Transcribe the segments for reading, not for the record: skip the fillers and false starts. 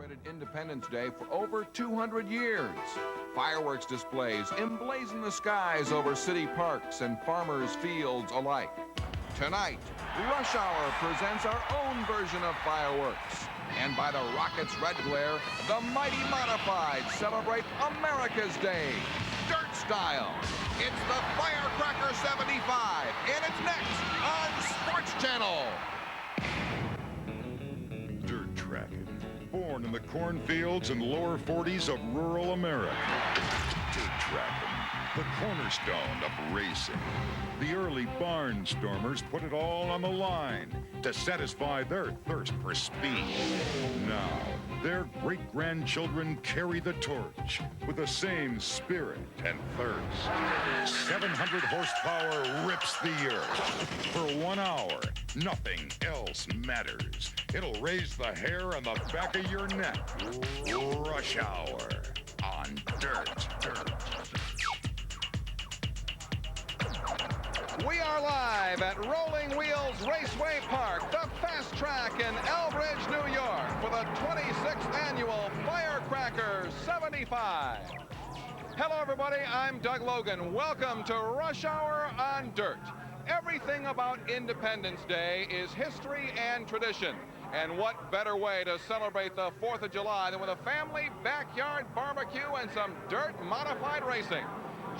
celebrated Independence Day for over 200 years. Fireworks displays emblazon the skies over city parks and farmers' fields alike. Tonight, Rush Hour presents our own version of fireworks. And by the rocket's red glare, the mighty Modified celebrate America's Day, dirt style. It's the Firecracker 75, and it's next on Sports Channel. Dirt Tracking, born in the cornfields and lower 40s of rural America. Dirt Tracking, the cornerstone of racing. The early barnstormers put it all on the line to satisfy their thirst for speed. Now, their great-grandchildren carry the torch with the same spirit and thirst. 700 horsepower rips the earth. For 1 hour, nothing else matters. It'll raise the hair on the back of your neck. Rush Hour on Dirt. We are live at Rolling Wheels Raceway Park, the fast track in Elbridge, New York, for the 26th annual Firecracker 75. Hello, everybody. I'm Doug Logan. Welcome to Rush Hour on Dirt. Everything about Independence Day is history and tradition. And what better way to celebrate the 4th of July than with a family backyard barbecue and some dirt modified racing.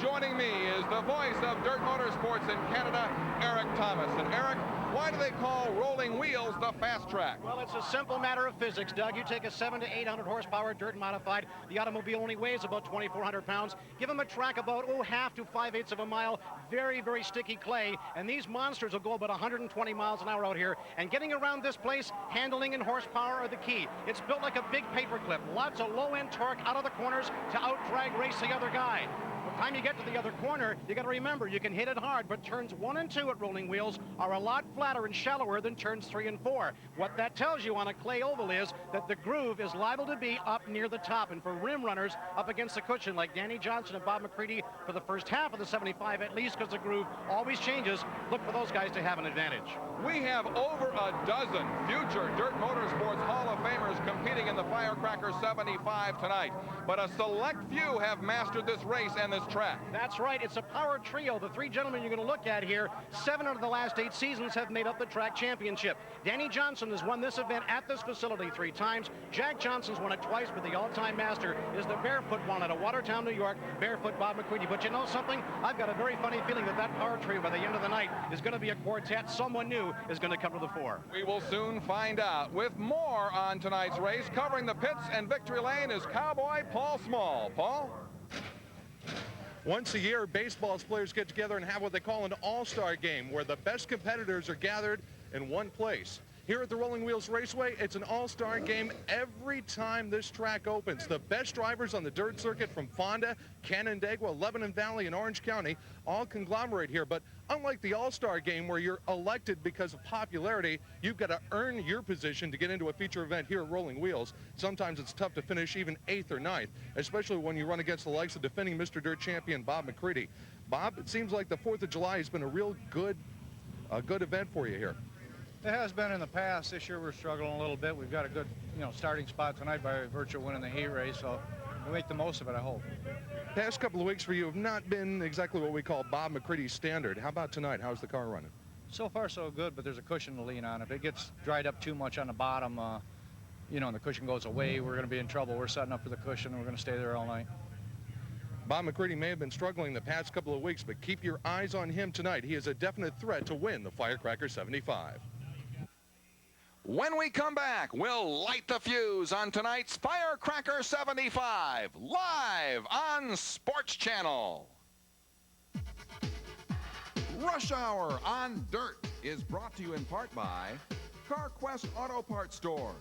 Joining me is the voice of DIRT Motorsports in Canada, Eric Thomas. And Eric, why do they call Rolling Wheels the fast track? Well, it's a simple matter of physics, Doug. You take a 700 to 800 horsepower dirt modified. The automobile only weighs about 2,400 pounds. Give them a track about, half to 5/8 of a mile. Very, very sticky clay. And these monsters will go about 120 miles an hour out here. And getting around this place, handling and horsepower are the key. It's built like a big paperclip. Lots of low-end torque out of the corners to out-drag race the other guy. By the time you get to the other corner, you got to remember, you can hit it hard, but turns 1 and 2 at Rolling Wheels are a lot flatter and shallower than turns 3 and 4. What that tells you on a clay oval is that the groove is liable to be up near the top, and for rim runners up against the cushion like Danny Johnson and Bob McCready for the first half of the 75 at least, because the groove always changes, look for those guys to have an advantage. We have over a dozen future DIRT Motorsports Hall of Famers competing in the Firecracker 75 tonight, but a select few have mastered this race and this track. That's right. It's a power trio. The 3 gentlemen you're going to look at here, 7 out of the last 8 seasons have made up the track championship. Danny Johnson has won this event at this facility 3 times. Jack Johnson's won it twice, but the all-time master is the barefoot one out of Watertown, New York, barefoot Bob McCready. But you know something? I've got a very funny feeling that that power trio by the end of the night is going to be a quartet. Someone new is going to come to the fore. We will soon find out. With more on tonight's race, covering the pits and victory lane is Cowboy Paul Small. Paul? Once a year, baseball players get together and have what they call an all-star game, where the best competitors are gathered in one place. Here at the Rolling Wheels Raceway, it's an all-star game every time this track opens. The best drivers on the dirt circuit from Fonda, Canandaigua, Lebanon Valley, and Orange County all conglomerate here. But unlike the all-star game where you're elected because of popularity, you've got to earn your position to get into a feature event here at Rolling Wheels. Sometimes it's tough to finish even 8th or 9th, especially when you run against the likes of defending Mr. Dirt champion Bob McCready. Bob, it seems like the 4th of July has been a real good event for you here. It has been in the past. This year we're struggling a little bit. We've got a good, starting spot tonight by virtue of winning the heat race, so we'll make the most of it, I hope. Past couple of weeks for you have not been exactly what we call Bob McCready's standard. How about tonight? How's the car running? So far so good, but there's a cushion to lean on. If it gets dried up too much on the bottom, and the cushion goes away, we're going to be in trouble. We're setting up for the cushion, and we're going to stay there all night. Bob McCready may have been struggling the past couple of weeks, but keep your eyes on him tonight. He is a definite threat to win the Firecracker 75. When we come back, we'll light the fuse on tonight's Firecracker 75, live on Sports Channel. Rush Hour on Dirt is brought to you in part by CarQuest Auto Parts Stores,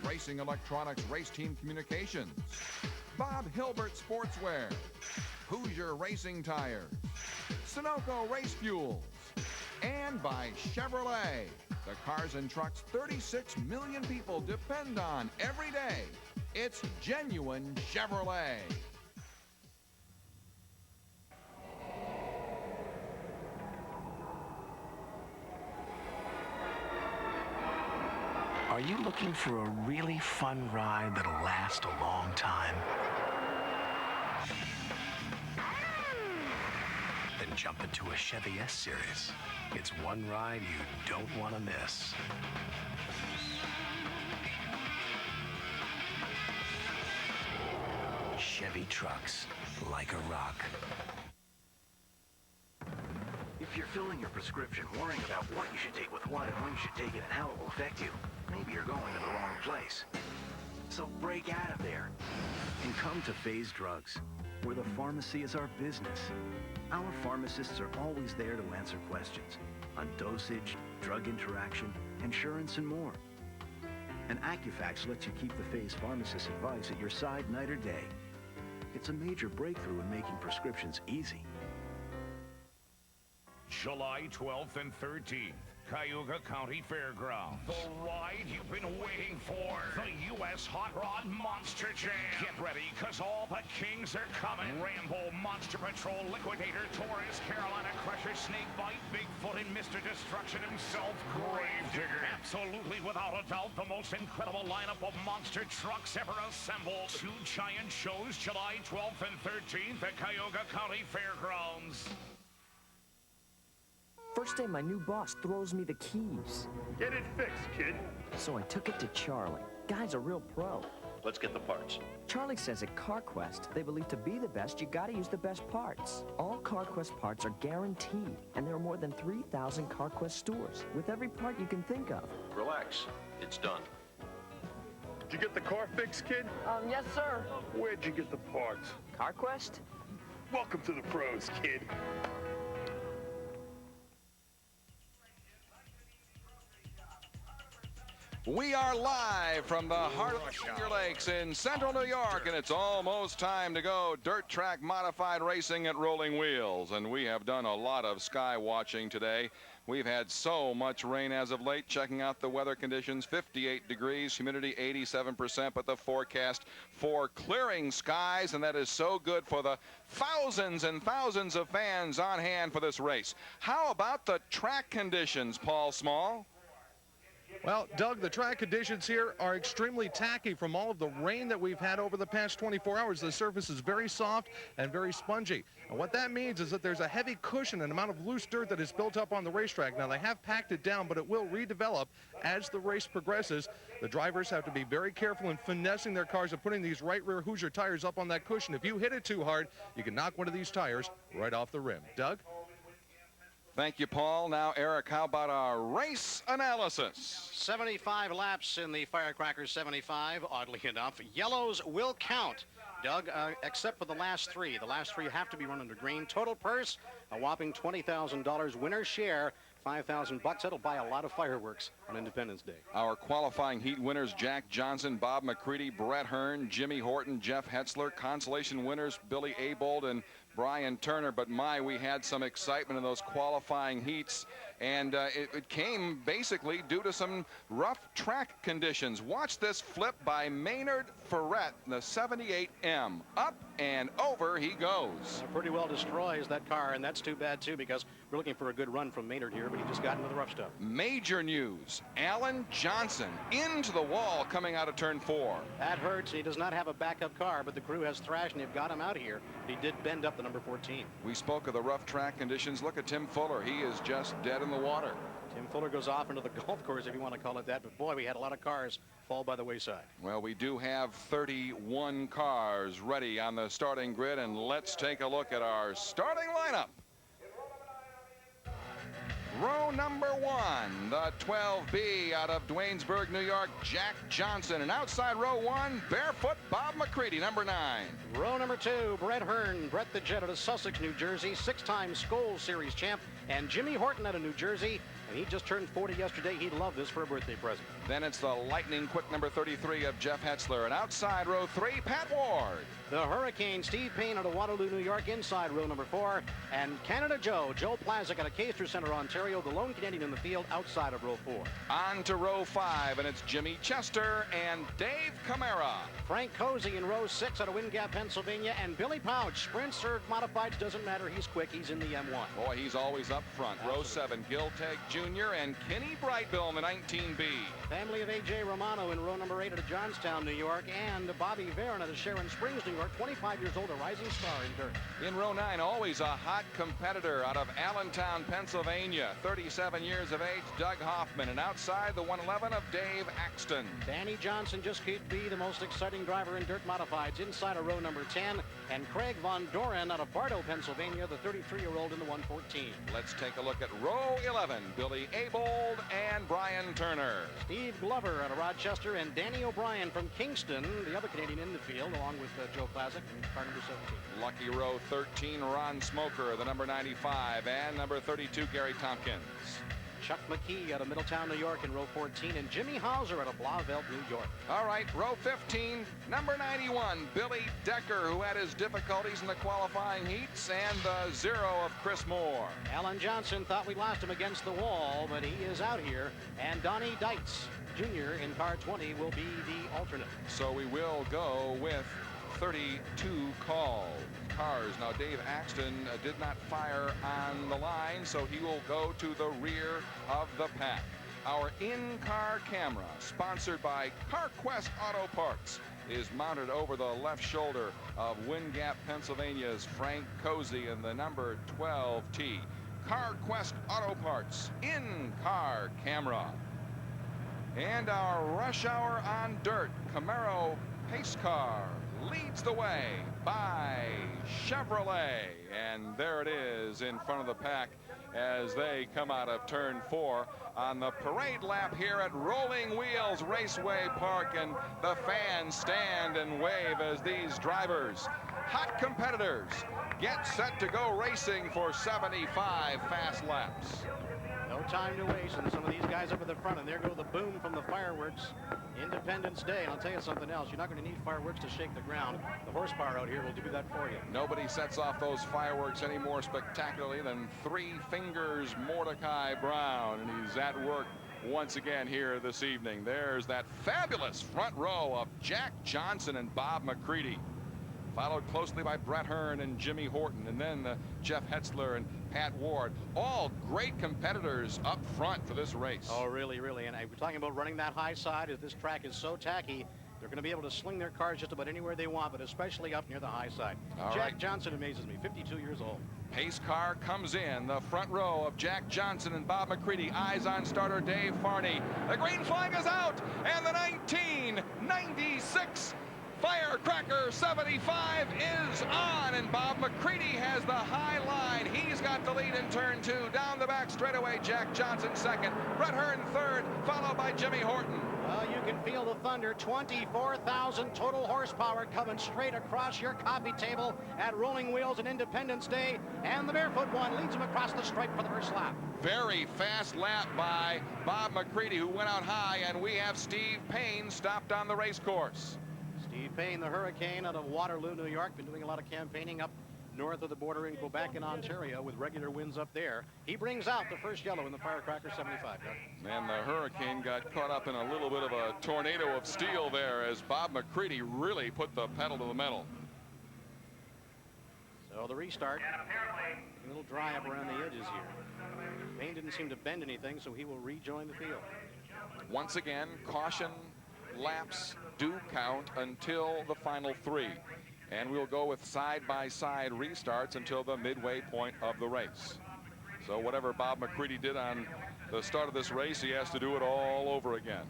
Racing Electronics Race Team Communications, Bob Hilbert Sportswear, Hoosier Racing Tires, Sunoco Race Fuels, and by Chevrolet, the cars and trucks 36 million people depend on every day. It's genuine Chevrolet. Are you looking for a really fun ride that'll last a long time? Then jump into a Chevy S-Series. It's one ride you don't want to miss. Chevy trucks, like a rock. If you're filling your prescription, worrying about what you should take with what and when you should take it and how it will affect you, maybe you're going to the wrong place. So break out of there and come to Phase Drugs, where the pharmacy is our business. Our pharmacists are always there to answer questions on dosage, drug interaction, insurance, and more. And AccuFax lets you keep the Phase pharmacist advice at your side night or day. It's a major breakthrough in making prescriptions easy. July 12th and 13th, Cayuga County Fairgrounds. The ride you've been waiting for. The U.S. Hot Rod Monster Jam. Get ready, because all the kings are coming. Rambo, Monster Patrol, Liquidator, Taurus, Carolina Crusher, Snakebite, Bigfoot, and Mr. Destruction himself, Gravedigger. Absolutely, without a doubt, the most incredible lineup of monster trucks ever assembled. 2 giant shows, July 12th and 13th at Cayuga County Fairgrounds. First day, my new boss throws me the keys. Get it fixed, kid. So I took it to Charlie. Guy's a real pro. Let's get the parts. Charlie says at CarQuest, they believe to be the best, you gotta use the best parts. All CarQuest parts are guaranteed, and there are more than 3,000 CarQuest stores, with every part you can think of. Relax. It's done. Did you get the car fixed, kid? Yes, sir. Where'd you get the parts? CarQuest? Welcome to the pros, kid. We are live from the heart of the Finger Lakes in central New York, and it's almost time to go dirt track modified racing at Rolling Wheels. And we have done a lot of sky watching today. We've had so much rain as of late. Checking out the weather conditions, 58 degrees, humidity 87%, but the forecast for clearing skies, and that is so good for the thousands and thousands of fans on hand for this race. How about the track conditions, Paul Small? Well, Doug, the track conditions here are extremely tacky from all of the rain that we've had over the past 24 hours. The surface is very soft and very spongy. And what that means is that there's a heavy cushion, an amount of loose dirt that is built up on the racetrack. Now, they have packed it down, but it will redevelop as the race progresses. The drivers have to be very careful in finessing their cars and putting these right rear Hoosier tires up on that cushion. If you hit it too hard, you can knock one of these tires right off the rim. Doug? Thank you, Paul. Now, Eric, how about our race analysis? 75 laps in the Firecracker 75, oddly enough. Yellows will count, Doug, except for the last 3. The last 3 have to be run under green. Total purse, a whopping $20,000. Winner's share, $5,000. That'll buy a lot of fireworks on Independence Day. Our qualifying heat winners, Jack Johnson, Bob McCready, Brett Hearn, Jimmy Horton, Jeff Hetzler. Consolation winners, Billy Abold and Brian Turner. But my, we had some excitement in those qualifying heats, and it came basically due to some rough track conditions. Watch this flip by Maynard Ferret, the 78M. Up and over he goes. Pretty well destroys that car, and that's too bad, too, because we're looking for a good run from Maynard here, but he just got into the rough stuff. Major news, Alan Johnson into the wall coming out of turn 4. That hurts. He does not have a backup car, but the crew has thrashed, and they've got him out here. He did bend up the number 14. We spoke of the rough track conditions. Look at Tim Fuller. He is just dead in the water. Tim Fuller goes off into the golf course, if you want to call it that. But, boy, we had a lot of cars fall by the wayside. Well, we do have 31 cars ready on the starting grid, and let's take a look at our starting lineup. Row number 1, the 12B out of Duanesburg, New York, Jack Johnson. And outside row 1, barefoot Bob McCready, number 9. Row number 2, Brett Hearn, Brett the Jet out of Sussex, New Jersey, 6-time Skoal Series champ, and Jimmy Horton out of New Jersey. And he just turned 40 yesterday. He'd love this for a birthday present. Then it's the lightning quick number 33 of Jeff Hetzler. And outside row 3, Pat Ward. The Hurricane, Steve Payne out of Waterloo, New York, inside row number 4. And Canada Joe Plazik out of Caister Center, Ontario, the lone Canadian in the field outside of row 4. On to row 5, and it's Jimmy Chester and Dave Camara. Frank Cozy in row 6 out of Wind Gap, Pennsylvania. And Billy Pouch, sprints or modifieds, doesn't matter. He's quick. He's in the M1. Boy, he's always up front. Absolutely. Row 7, Gil Teg Jr. and Kenny Brightbill in the 19B. Family of A.J. Romano in row number 8 out of Johnstown, New York. And Bobby Varon out of Sharon Springs, New York, 25 years old, a rising star in dirt. In row 9, always a hot competitor out of Allentown, Pennsylvania, 37 years of age, Doug Hoffman, and outside the 111 of Dave Axton. Danny Johnson just could be the most exciting driver in dirt modifieds inside of row number 10, and Craig Von Doren out of Bardo, Pennsylvania, the 33-year-old in the 114. Let's take a look at row 11, Billy Abold and Brian Turner. Steve Glover out of Rochester and Danny O'Brien from Kingston, the other Canadian in the field, along with Joe Plazik in car number 17. Lucky row 13, Ron Smoker, the number 95, and number 32, Gary Tompkins. Chuck McKee out of Middletown, New York in row 14, and Jimmy Hauser out of Blauvelt, New York. All right, row 15, number 91, Billy Decker, who had his difficulties in the qualifying heats, and the 0 of Chris Moore. Alan Johnson thought we lost him against the wall, but he is out here, and Donnie Dietz Jr. in car 20 will be the alternate. So we will go with 32 cars. Now, Dave Axton did not fire on the line, so he will go to the rear of the pack. Our in-car camera, sponsored by CarQuest Auto Parts, is mounted over the left shoulder of Wind Gap, Pennsylvania's Frank Cozy in the number 12T. CarQuest Auto Parts in-car camera. And our rush hour on dirt, Camaro pace car leads the way by Chevrolet, and there it is in front of the pack as they come out of turn 4 on the parade lap here at Rolling Wheels Raceway Park, and the fans stand and wave as these drivers, hot competitors, get set to go racing for 75 fast laps. No time to waste, and some of these guys up at the front, and there go the boom from the fireworks. Independence Day, and I'll tell you something else. You're not going to need fireworks to shake the ground. The horsepower out here will do that for you. Nobody sets off those fireworks any more spectacularly than Three Fingers Mordecai Brown, and he's at work once again here this evening. There's that fabulous front row of Jack Johnson and Bob McCready, followed closely by Brett Hearn and Jimmy Horton, and then Jeff Hetzler and Pat Ward. All great competitors up front for this race. Oh, really, really. And we're talking about running that high side. As this track is so tacky, they're going to be able to sling their cars just about anywhere they want, but especially up near the high side. Jack Johnson amazes me, 52 years old. Pace car comes in, the front row of Jack Johnson and Bob McCready. Eyes on starter Dave Farney. The green flag is out, and the 1996 Firecracker 75 is on, and Bob McCready has the high line. He's got the lead in turn 2. Down the back straightaway, Jack Johnson second, Brett Hearn third, followed by Jimmy Horton. Well, you can feel the thunder. 24,000 total horsepower coming straight across your coffee table at Rolling Wheels and Independence Day, and the barefoot one leads him across the stripe for the first lap. Very fast lap by Bob McCready, who went out high, and we have Steve Payne stopped on the race course. Steve Payne, the Hurricane out of Waterloo, New York, been doing a lot of campaigning up north of the border in Quebec and Ontario with regular wins up there. He brings out the first yellow in the Firecracker 75. And the Hurricane got caught up in a little bit of a tornado of steel there as Bob McCready really put the pedal to the metal. So the restart, a little dry up around the edges here. Payne didn't seem to bend anything, so he will rejoin the field. Once again, caution laps do count until the final 3. And we'll go with side-by-side restarts until the midway point of the race. So whatever Bob McCready did on the start of this race, he has to do it all over again.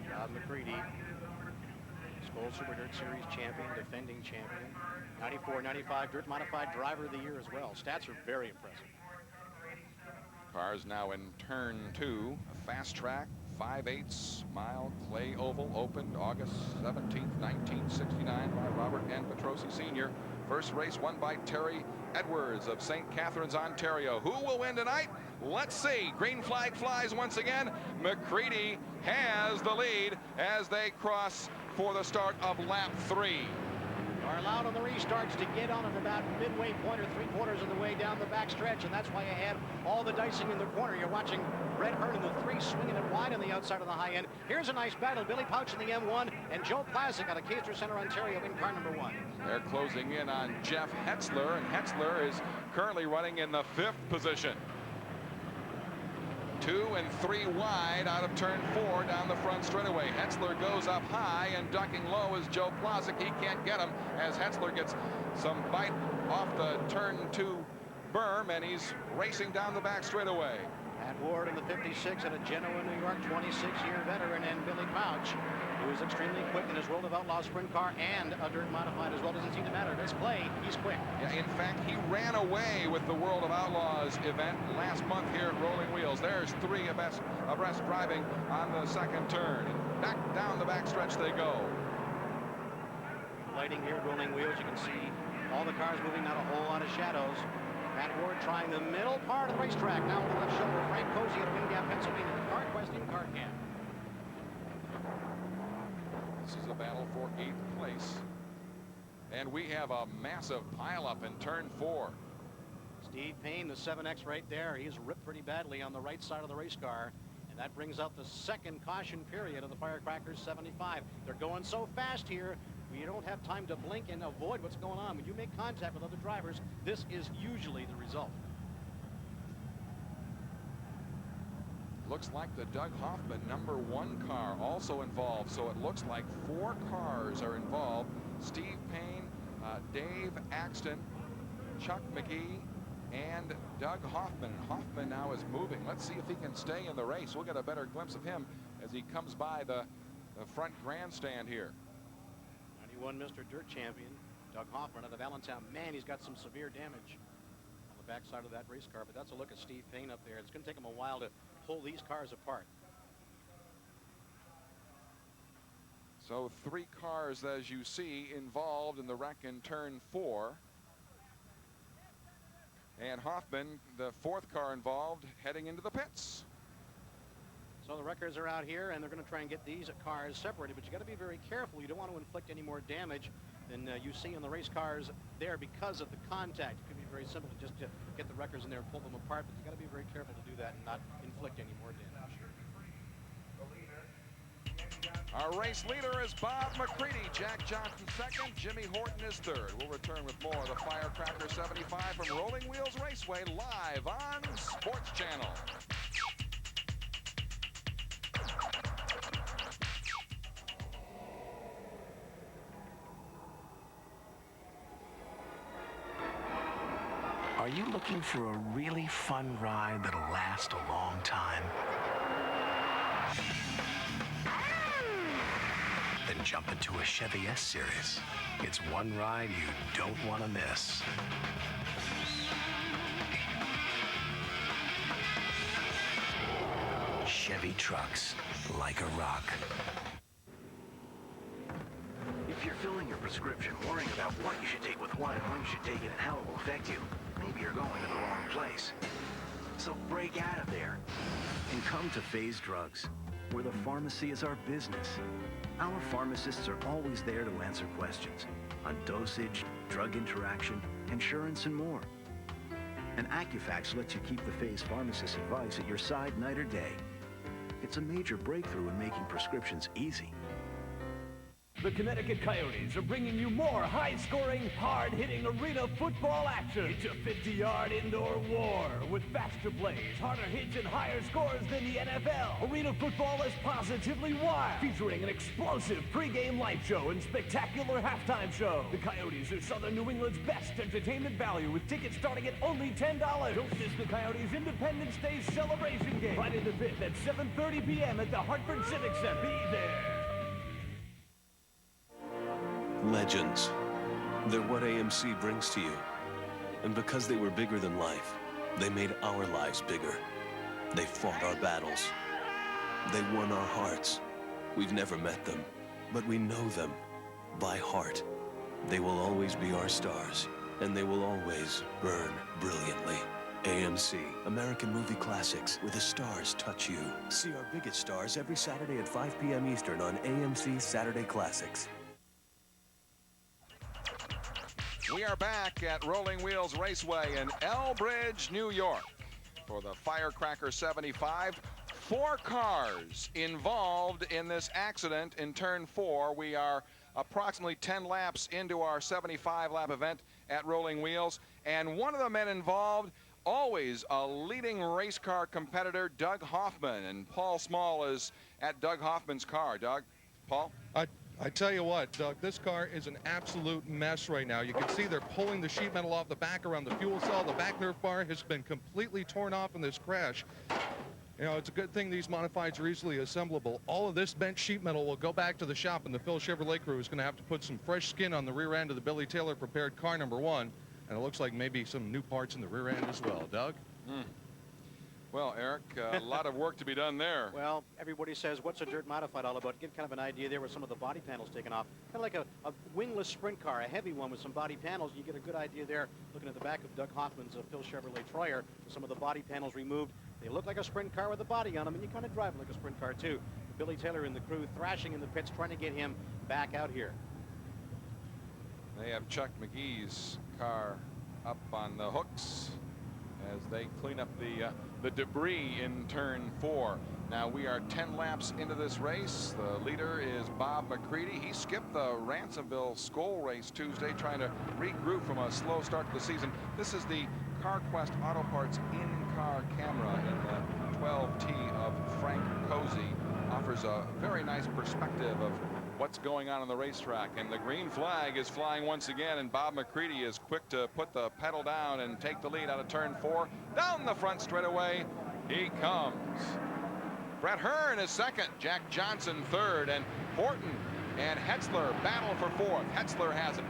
Bob McCready, Skoal Super Dirt Series champion, defending champion, 94-95 Dirt Modified Driver of the Year as well. Stats are very impressive. Cars now in turn 2, a fast track, 5/8 mile clay oval, opened August 17th, 1969 by Robert N. Petrosi Sr. First race won by Terry Edwards of St. Catharines, Ontario. Who will win tonight? Let's see. Green flag flies once again. McCready has the lead as they cross for the start of lap 3. Are allowed on the restarts to get on at about midway point or 3/4 of the way down the back stretch, and that's why you had all the dicing in the corner. You're watching Red Hearn in the 3 swinging it wide on the outside of the high end. Here's a nice battle. Billy Pouch in the M1 and Joe Plazik out of Caister Center, Ontario in car number 1. They're closing in on Jeff Hetzler, and Hetzler is currently running in the 5th position. 2 and 3 wide out of turn 4 down the front straightaway. Hetzler goes up high, and ducking low is Joe Plazik. He can't get him as Hetzler gets some bite off the turn 2 berm, and he's racing down the back straightaway. Matt Ward in the 56 at a Genoa, New York, 26-year veteran, and Billy Pouch, who is extremely quick in his World of Outlaws sprint car and a dirt modified as well. Doesn't seem to matter. This clay, he's quick. Yeah, in fact, he ran away with the World of Outlaws event last month here at Rolling Wheels. There's 3 abreast driving on the second turn. Back down the back stretch they go. Lighting here at Rolling Wheels, you can see all the cars moving, not a whole lot of shadows. Matt Ward trying the middle part of the racetrack. Now on the left shoulder, Frank Cozy out of Wind Gap, Pennsylvania. The CarQuest in car camp. This is a battle for 8th place. And we have a massive pileup in turn 4. Steve Payne, the 7X right there. He's ripped pretty badly on the right side of the race car. And that brings out the second caution period of the Firecracker 75. They're going so fast here, you don't have time to blink and avoid what's going on. When you make contact with other drivers, this is usually the result. Looks like the Doug Hoffman number 1 car also involved, so it looks like 4 cars are involved. Steve Payne, Dave Axton, Chuck McGee, and Doug Hoffman. Hoffman now is moving. Let's see if he can stay in the race. We'll get a better glimpse of him as he comes by the front grandstand here. 91 Mr. Dirt champion, Doug Hoffman out of Allentown. Man, he's got some severe damage on the backside of that race car, but that's a look at Steve Payne up there. It's going to take him a while to pull these cars apart. So 3 cars, as you see, involved in the wreck in turn 4. And Hoffman, the 4th car involved, heading into the pits. So the wreckers are out here, and they're going to try and get these cars separated, but you got to be very careful. You don't want to inflict any more damage than you see in the race cars there because of the contact. It could be very simple just to get the wreckers in there and pull them apart, but you got to be very careful to do that and not inflict any more damage. Our race leader is Bob McCready. Jack Johnson 2nd, Jimmy Horton is 3rd. We'll return with more of the Firecracker 75 from Rolling Wheels Raceway live on Sports Channel. Are you looking for a really fun ride that'll last a long time? Then jump into a Chevy S-Series. It's one ride you don't want to miss. Chevy trucks, like a rock. If you're filling your prescription, worrying about what you should take with what and when you should take it and how it will affect you, maybe you're going to the wrong place. So break out of there and come to Phase Drugs, where the pharmacy is our business. Our pharmacists are always there to answer questions on dosage, drug interaction, insurance, and more. And AccuFax lets you keep the Phase pharmacist advice at your side night or day. It's a major breakthrough in making prescriptions easy. The Connecticut Coyotes are bringing you more high-scoring, hard-hitting arena football action. It's a 50-yard indoor war with faster plays, harder hits, and higher scores than the NFL. Arena football is positively wild, featuring an explosive pregame light show and spectacular halftime show. The Coyotes are Southern New England's best entertainment value with tickets starting at only $10. Don't miss the Coyotes' Independence Day celebration game Friday the 5th at 7:30 p.m. at the Hartford Civic Center. Be there. Legends. They're what AMC brings to you. And because they were bigger than life, they made our lives bigger. They fought our battles. They won our hearts. We've never met them, but we know them by heart. They will always be our stars, and they will always burn brilliantly. AMC, American Movie Classics, where the stars touch you. See our biggest stars every Saturday at 5 p.m. Eastern on AMC Saturday Classics. We are back at Rolling Wheels Raceway in Elbridge, New York for the Firecracker 75. 4 cars involved in this accident in turn 4. We are approximately 10 laps into our 75-lap event at Rolling Wheels, and one of the men involved, always a leading race car competitor, Doug Hoffman, and Paul Small is at Doug Hoffman's car. Doug, Paul? I tell you what, Doug, this car is an absolute mess right now. You can see they're pulling the sheet metal off the back around the fuel cell. The back nerf bar has been completely torn off in this crash. You know, it's a good thing these modifieds are easily assemblable. All of this bent sheet metal will go back to the shop, and the Phil Chevrolet crew is going to have to put some fresh skin on the rear end of the Billy Taylor prepared car number 1. And it looks like maybe some new parts in the rear end as well. Doug? Well, Eric, a lot of work to be done there. Well, everybody says, what's a dirt modified all about? Get kind of an idea there with some of the body panels taken off. Kind of like a wingless sprint car, a heavy one with some body panels. You get a good idea there looking at the back of Doug Hoffman's Phil Chevrolet Troyer with some of the body panels removed. They look like a sprint car with a body on them, and you kind of drive them like a sprint car, too. Billy Taylor and the crew thrashing in the pits, trying to get him back out here. They have Chuck McGee's car up on the hooks as they clean up the debris in turn 4. Now we are 10 laps into this race. The leader is Bob McCready. He skipped the Ransomville Skoal race Tuesday, trying to regroup from a slow start to the season. This is the CarQuest Auto Parts in-car camera in the 12T of Frank Cozy. Offers a very nice perspective of what's going on the racetrack, and the green flag is flying once again, and Bob McCready is quick to put the pedal down and take the lead out of turn 4. Down the front straightaway he comes. Brett Hearn is second, Jack Johnson third, and Horton and Hetzler battle for 4th. Hetzler has it.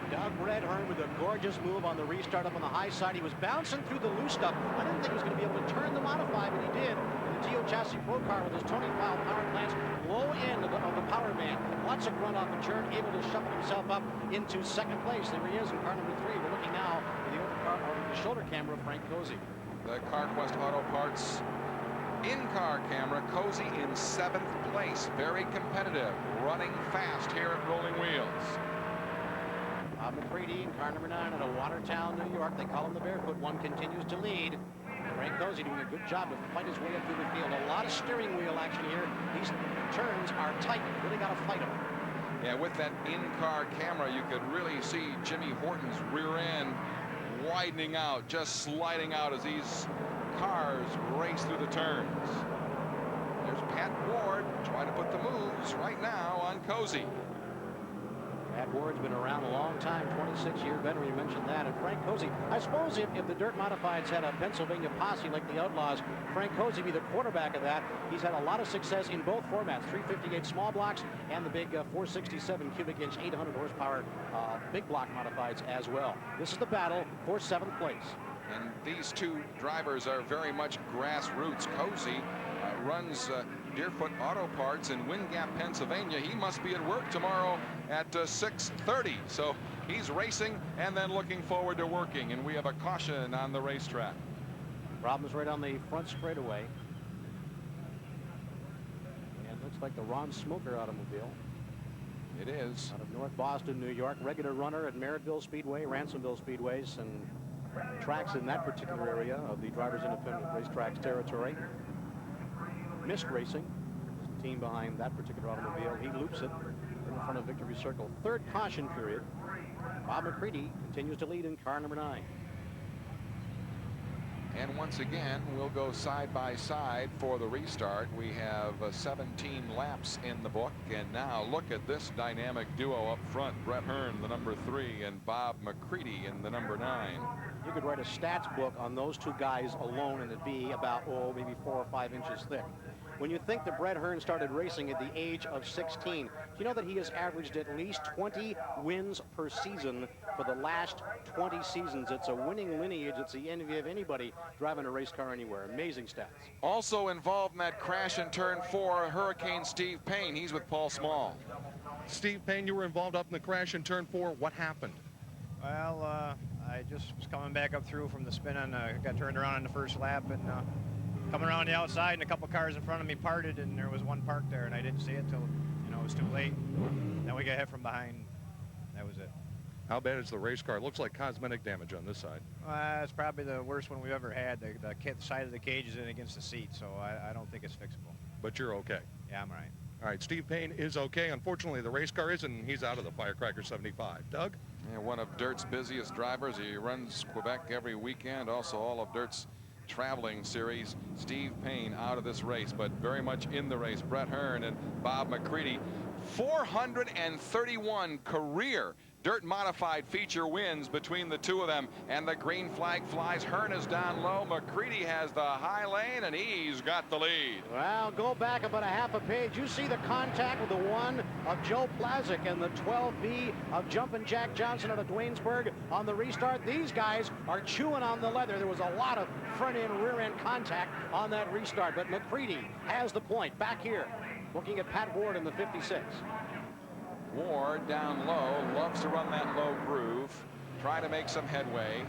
Doug Brett Hearn with a gorgeous move on the restart up on the high side. He was bouncing through the loose stuff. I didn't think he was going to be able to turn the modified, but he did. The Geo Chassis Pro car with his Tony Powell power plants, low end of the power band. Lots of grunt off the turn, able to shuffle himself up into second place. There he is in car number 3. We're looking now at the overcar or the shoulder camera of Frank Cozy. The CarQuest Auto Parts in-car camera, Cozy in 7th place. Very competitive, running fast here at Rolling Wheels. Bob McCready in car number 9 out of Watertown, New York. They call him the Barefoot One, continues to lead. Frank Cozy doing a good job to fight his way up through the field. A lot of steering wheel action here. These turns are tight. Really got to fight them. Yeah, with that in-car camera, you could really see Jimmy Horton's rear end widening out, just sliding out as these cars race through the turns. There's Pat Ward trying to put the moves right now on Cozy. Pat Ward's been around a long time, 26-year veteran, you mentioned that. And Frank Cozy, I suppose if the Dirt Modifieds had a Pennsylvania posse like the Outlaws, Frank Cozy be the quarterback of that. He's had a lot of success in both formats, 358 small blocks and the big 467 cubic inch, 800 horsepower big block modifieds as well. This is the battle for 7th place. And these two drivers are very much grassroots. Cozy runs Deerfoot Auto Parts in Wind Gap, Pennsylvania. He must be at work tomorrow at 6:30. So he's racing and then looking forward to working. And we have a caution on the racetrack. Problems right on the front straightaway. And it looks like the Ron Smoker automobile. It is. Out of North Boston, New York. Regular runner at Merrittville Speedway, Ransomville Speedways, and tracks in that particular area of the Drivers Independent Racetracks territory. Missed Racing, the team behind that particular automobile. He loops it in front of Victory Circle. 3rd caution period. Bob McCready continues to lead in car number 9. And once again, we'll go side by side for the restart. We have 17 laps in the book, and now look at this dynamic duo up front. Brett Hearn, the number 3, and Bob McCready in the number 9. You could write a stats book on those two guys alone, and it'd be about, maybe 4 or 5 inches thick. When you think that Brett Hearn started racing at the age of 16, do you know that he has averaged at least 20 wins per season for the last 20 seasons? It's a winning lineage. It's the envy of anybody driving a race car anywhere. Amazing stats. Also involved in that crash in turn 4, Hurricane Steve Payne. He's with Paul Small. Steve Payne, you were involved up in the crash in turn 4. What happened? Well, I just was coming back up through from the spin and got turned around in the first lap, and coming around the outside, and a couple cars in front of me parted, and there was one parked there, and I didn't see it till, you know, it was too late. Then we got hit from behind. That was it. How bad is the race car? It looks like cosmetic damage on this side. It's probably the worst one we've ever had. The side of the cage is in against the seat, so I don't think it's fixable. But you're okay. Yeah, I'm all right. All right, Steve Payne is okay. Unfortunately, the race car isn't, and he's out of the Firecracker 75. Doug? Yeah, one of DIRT's busiest drivers. He runs Quebec every weekend, also all of DIRT's traveling series. Steve Payne out of this race, but very much in the race. Brett Hearn and Bob McCready. 431 career DIRT modified feature wins between the two of them, and the green flag flies. Hearn is down low. McCready has the high lane, and he's got the lead. Well, go back about a half a page. You see the contact with the 1 of Joe Plazik and the 12B of Jumpin' Jack Johnson out of Dwaynesburg on the restart. These guys are chewing on the leather. There was a lot of front end, rear end contact on that restart, but McCready has the point back here, looking at Pat Ward in the 56. Ward down low, loves to run that low groove, try to make some headway,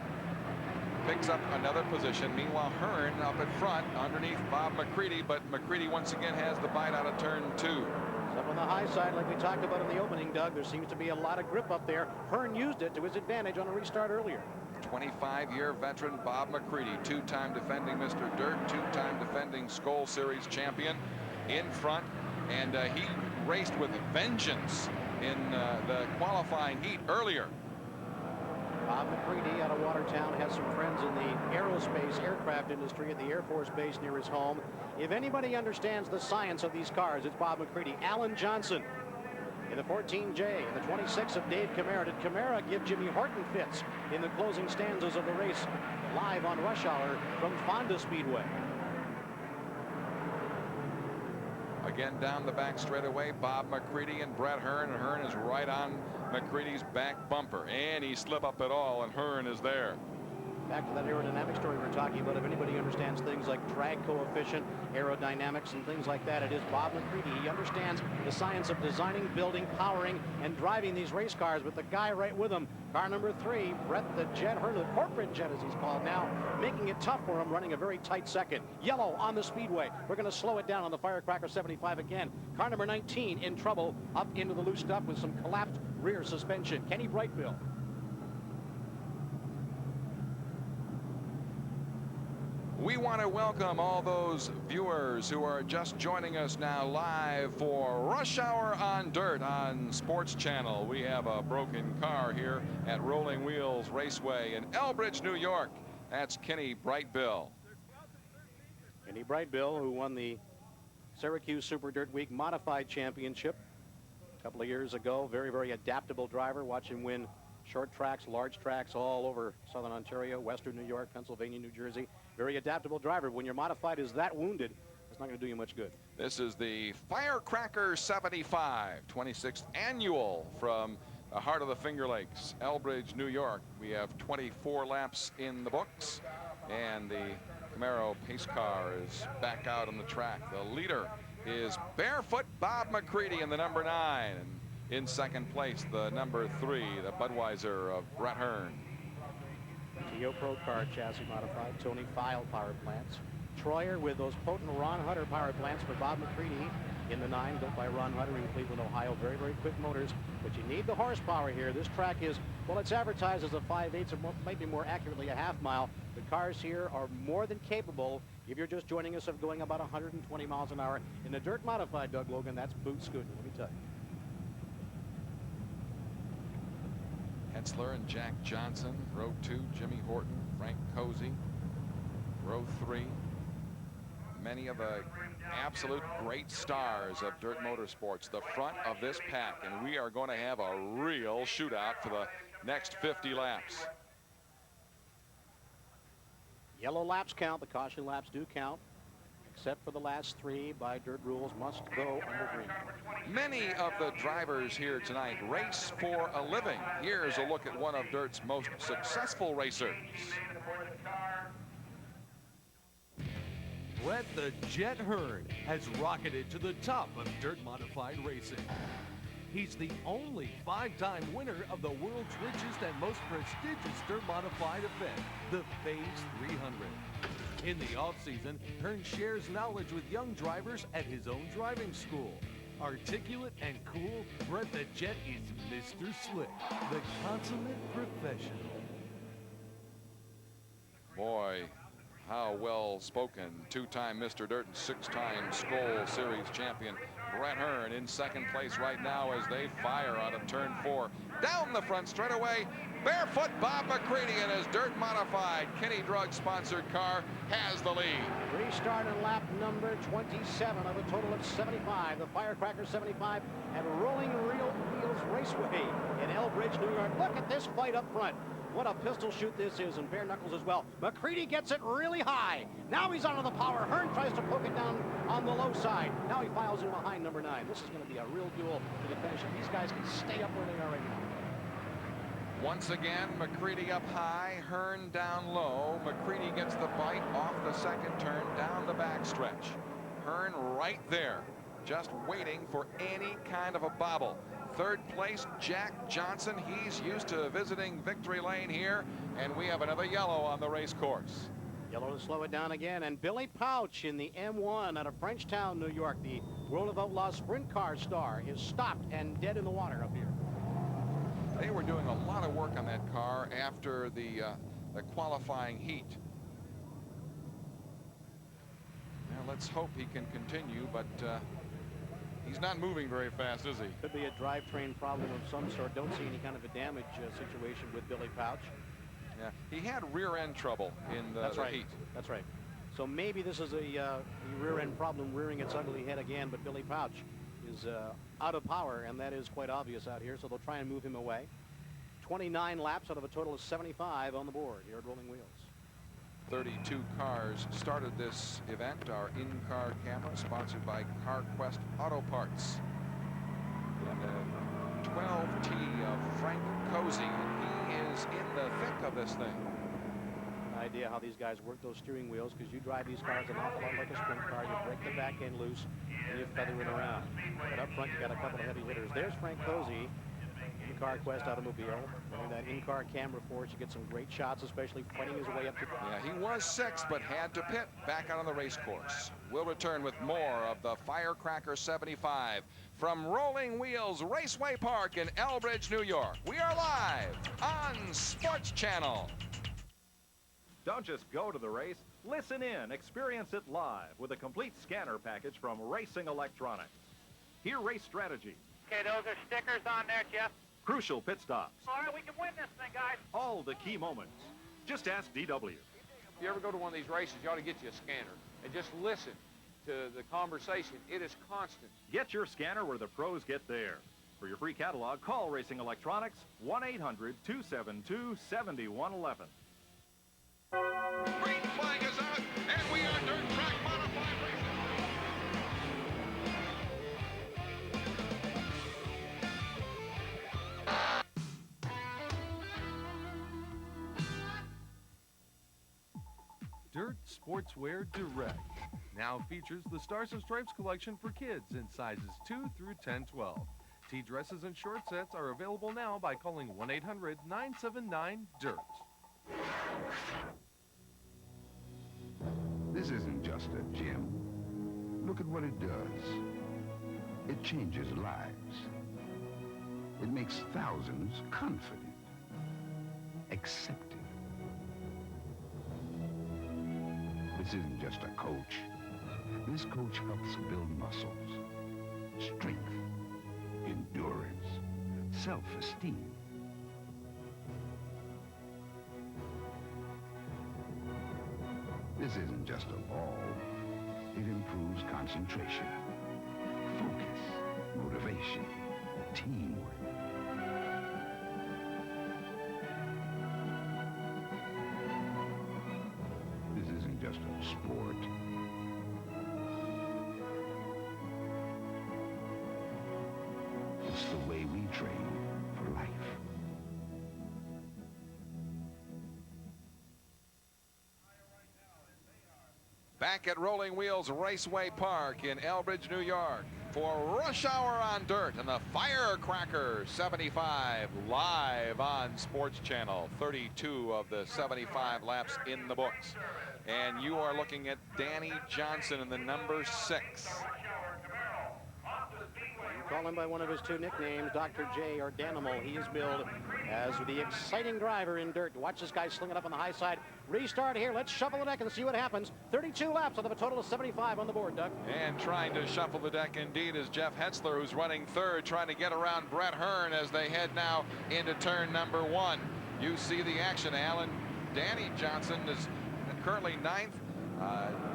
picks up another position. Meanwhile, Hearn up in front underneath Bob McCready, but McCready once again has the bite out of turn 2. Up on the high side, like we talked about in the opening, Doug, there seems to be a lot of grip up there. Hearn used it to his advantage on a restart earlier. 25-year veteran Bob McCready, two-time defending Mr. DIRT, two-time defending Skoal Series champion, in front, and he raced with vengeance in the qualifying heat earlier. Bob McCready out of Watertown has some friends in the aerospace aircraft industry at the Air Force Base near his home. If anybody understands the science of these cars, it's Bob McCready. Alan Johnson in the 14J and the 26 of Dave Camara. Did Camara give Jimmy Horton fits in the closing stanzas of the race live on Rush Hour from Fonda Speedway? Again down the back straightaway, Bob McCready and Brett Hearn. And Hearn is right on McCready's back bumper. And he slip up at all, and Hearn is there. Back to that aerodynamic story we were talking about. If anybody understands things like drag coefficient, aerodynamics, and things like that, it is Bob McCready. He understands the science of designing, building, powering, and driving these race cars with the guy right with him. Car number 3, Brett the Jet Hearn, the corporate jet as he's called now, making it tough for him, running a very tight second. Yellow on the speedway. We're going to slow it down on the Firecracker 75 again. Car number 19 in trouble, up into the loose stuff with some collapsed rear suspension. Kenny Brightbill. We want to welcome all those viewers who are just joining us now live for Rush Hour on Dirt on Sports Channel. We have a broken car here at Rolling Wheels Raceway in Elbridge, New York. That's Kenny Brightbill. Kenny Brightbill, who won the Syracuse Super Dirt Week Modified Championship a couple of years ago. Very, very adaptable driver. Watch him win short tracks, large tracks all over Southern Ontario, Western New York, Pennsylvania, New Jersey. Very adaptable driver. When your modified is that wounded, it's not going to do you much good. This is the Firecracker 75, 26th annual from the heart of the Finger Lakes, Elbridge, New York. We have 24 laps in the books, and the Camaro pace car is back out on the track. The leader is barefoot Bob McCready in the number 9. And in second place, the number 3, the Budweiser of Brett Hearn. Geo Pro car chassis modified, Tony File power plants. Troyer with those potent Ron Hutter power plants for Bob McCready in the 9, built by Ron Hutter in Cleveland, Ohio. Very, very quick motors, but you need the horsepower here. This track is, well, it's advertised as a 5/8, or maybe more accurately a half mile. The cars here are more than capable, if you're just joining us, of going about 120 miles an hour. In the dirt modified, Doug Logan, that's boot scooting, let me tell you. Hensler and Jack Johnson, row 2, Jimmy Horton, Frank Cozy, row 3. Many of the absolute great stars of DIRT Motorsports, the front of this pack, and we are going to have a real shootout for the next 50 laps. Yellow laps count. The caution laps do count, except for the last 3 by dirt rules must go under green. Many of the drivers here tonight race for a living. Here's a look at one of DIRT's most successful racers. Brett the Jet Hearn has rocketed to the top of dirt modified racing. He's the only 5-time winner of the world's richest and most prestigious dirt modified event, the Phase 300. In the off-season, Hearn shares knowledge with young drivers at his own driving school. Articulate and cool, Brett the Jet is Mr. Slick, the consummate professional. Boy, how well spoken. 2-time Mr. Dirt and 6-time Skoll Series champion Brett Hearn in second place right now as they fire out of turn 4. Down the front straightaway, barefoot Bob McCready in his dirt modified Kenny Drug sponsored car has the lead. Restart in lap number 27 of a total of 75. The Firecracker 75 at Rolling Wheels Raceway in Elbridge, New York. Look at this fight up front. What a pistol shoot this is, and bare knuckles as well. McCready gets it really high. Now he's onto the power. Hearn tries to poke it down on the low side. Now he files in behind number 9. This is going to be a real duel to the finish. These guys can stay up where they are right now. Once again, McCready up high, Hearn down low. McCready gets the bite off the second turn down the backstretch. Hearn right there, just waiting for any kind of a bobble. Third place, Jack Johnson. He's used to visiting victory lane here, and we have another yellow on the race course. Yellow to slow it down again, and Billy Pouch in the M1 out of Frenchtown, New York, the World of Outlaws sprint car star, is stopped and dead in the water up here. They were doing a lot of work on that car after the qualifying heat. Now let's hope he can continue, but he's not moving very fast, is he? Could be a drivetrain problem of some sort. Don't see any kind of a damage situation with Billy Pouch. Yeah, he had rear end trouble in the heat. That's right. So maybe this is a rear end problem rearing its ugly head again, but Billy Pouch is out of power, and that is quite obvious out here, so they'll try and move him away. 29 laps out of a total of 75 on the board here at Rolling Wheels. 32 cars started this event. Our in-car camera sponsored by CarQuest Auto Parts. And 12T of Frank Cozy, and he is in the thick of this thing. An idea how these guys work those steering wheels, because you drive these cars an awful lot like a sprint car. You break the back end loose and you feather it around. But up front you got a couple of heavy hitters. There's Frank Cozy, in the CarQuest automobile. Running that in-car camera for us, you get some great shots, especially fighting his way up to... Yeah, he was 6th, but had to pit back out on the race course. We'll return with more of the Firecracker 75 from Rolling Wheels Raceway Park in Elbridge, New York. We are live on Sports Channel. Don't just go to the race. Listen in, experience it live with a complete scanner package from Racing Electronics. Hear race strategy. Okay, those are stickers on there, Jeff. Crucial pit stops. All right, we can win this thing, guys. All the key moments. Just ask DW. If you ever go to one of these races, you ought to get you a scanner and just listen to the conversation. It is constant. Get your scanner where the pros get there. For your free catalog, call Racing Electronics, 1-800-272-7111. Green flag is out, and we are dirt track modified racing. Dirt Sportswear Direct now features the Stars and Stripes collection for kids in sizes 2 through 10-12. Tee dresses and short sets are available now by calling 1-800-979-DIRT. This isn't just a gym. Look at what it does. It changes lives. It makes thousands confident, accepting. This isn't just a coach. This coach helps build muscles, strength, endurance, self-esteem. This isn't just a ball. It improves concentration, focus, motivation, teamwork. This isn't just a sport. It's the way we train for life. Back at Rolling Wheels Raceway Park in Elbridge, New York for Rush Hour on Dirt and the Firecracker 75 live on Sports Channel. 32 of the 75 laps in the books. And you are looking at Danny Johnson in the number 6. Call him by one of his two nicknames, Dr. J or Danimal. He is billed as the exciting driver in dirt. Watch this guy sling it up on the high side. Restart here. Let's shuffle the deck and see what happens. 32 laps out of a total of 75 on the board, Doug. And trying to shuffle the deck indeed is Jeff Hetzler, who's running third, trying to get around Brett Hearn as they head now into turn number 1. You see the action. Danny Johnson is currently 9th.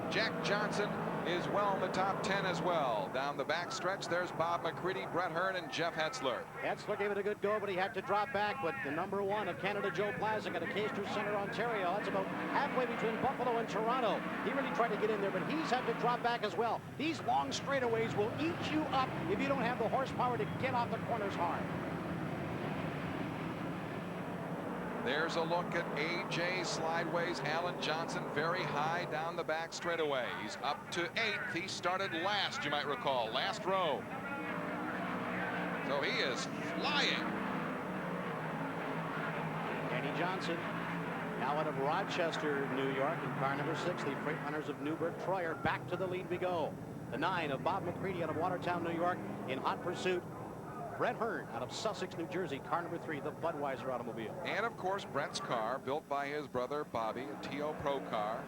Jack Johnson is well in the top 10 as well. Down the back stretch, there's Bob McCready, Brett Hearn, and Jeff Hetzler. Hetzler gave it a good go, but he had to drop back. But the number 1 of Canada, Joe Plazik, at Acaster Center, Ontario. That's about halfway between Buffalo and Toronto. He really tried to get in there, but he's had to drop back as well. These long straightaways will eat you up if you don't have the horsepower to get off the corners hard. There's a look at A.J. Slideways. Alan Johnson very high down the back straightaway. He's up to 8th. He started last, you might recall, last row. So he is flying. Danny Johnson, now out of Rochester, New York, in car number 6, the Freight Runners of Newburgh Troyer. Back to the lead we go. The 9 of Bob McCready out of Watertown, New York, in hot pursuit. Brett Hearn out of Sussex, New Jersey, car number 3, the Budweiser automobile. And of course, Brett's car, built by his brother Bobby, a TO Pro car.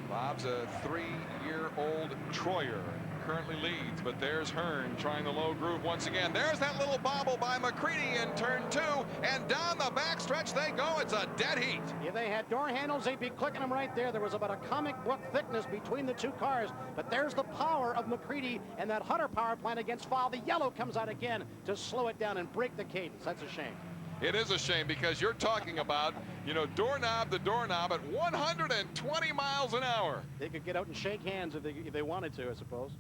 Bob's a 3-year-old Troyer, currently leads, but there's Hearn trying the low groove once again. There's that little bobble by McCready in turn 2, and down the backstretch they go. It's a dead heat. If they had door handles, they'd be clicking them right there. There was about a comic book thickness between the two cars, but there's the power of McCready and that Hunter power plant against Fall. The yellow comes out again to slow it down and break the cadence. That's a shame. It is a shame because you're talking about, doorknob to doorknob at 120 miles an hour. They could get out and shake hands if they wanted to, I suppose.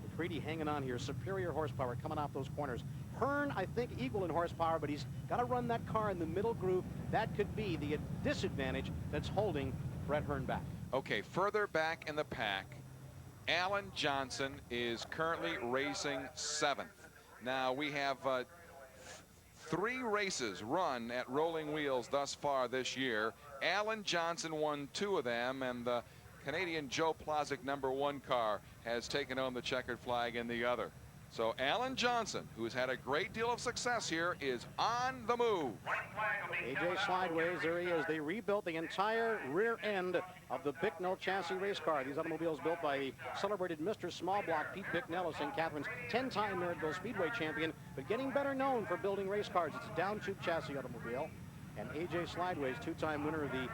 McCready hanging on here. Superior horsepower coming off those corners. Hearn, I think, equal in horsepower, but he's got to run that car in the middle groove. That could be the disadvantage that's holding Brett Hearn back. Okay, further back in the pack, Alan Johnson is currently racing 7th. Now, we have 3 races run at Rolling Wheels thus far this year. Alan Johnson won 2 of them, and the Canadian Joe Plazik number 1 car has taken on the checkered flag in the other. So Alan Johnson, who's had a great deal of success here, is on the move. A.J. Slideways, there he is. They rebuilt the entire rear end of the Bicknell chassis race car. These automobiles built by the celebrated Mr. Small Block, Pete Bicknell of St. Catharines, 10-time Maryville Speedway champion, but getting better known for building race cars. It's a down tube chassis automobile. And A.J. Slideways, 2-time winner of the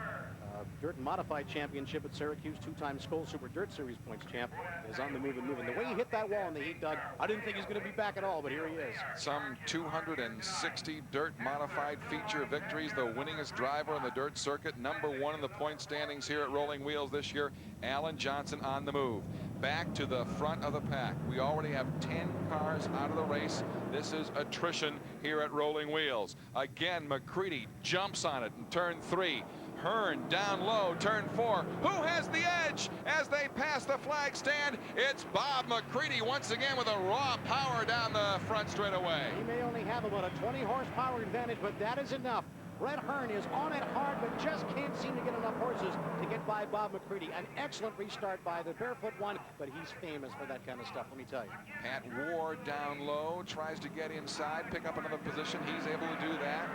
Dirt Modified Championship at Syracuse, 2-time Skoal Super Dirt Series points champ, is on the move and moving. The way he hit that wall in the heat, Doug, I didn't think he was going to be back at all, but here he is. Some 260 Dirt Modified feature victories, the winningest driver on the dirt circuit, number 1 in the point standings here at Rolling Wheels this year. Alan Johnson on the move. Back to the front of the pack. We already have 10 cars out of the race. This is attrition here at Rolling Wheels. Again, McCready jumps on it in turn 3. Hearn down low, turn 4. Who has the edge as they pass the flag stand? It's Bob McCready once again with a raw power down the front straightaway. He may only have about a 20 horsepower advantage, but that is enough. Brett Hearn is on it hard, but just can't seem to get enough horses to get by Bob McCready. An excellent restart by the barefoot one, but he's famous for that kind of stuff, let me tell you. Pat Ward down low, tries to get inside, pick up another position. He's able to do that.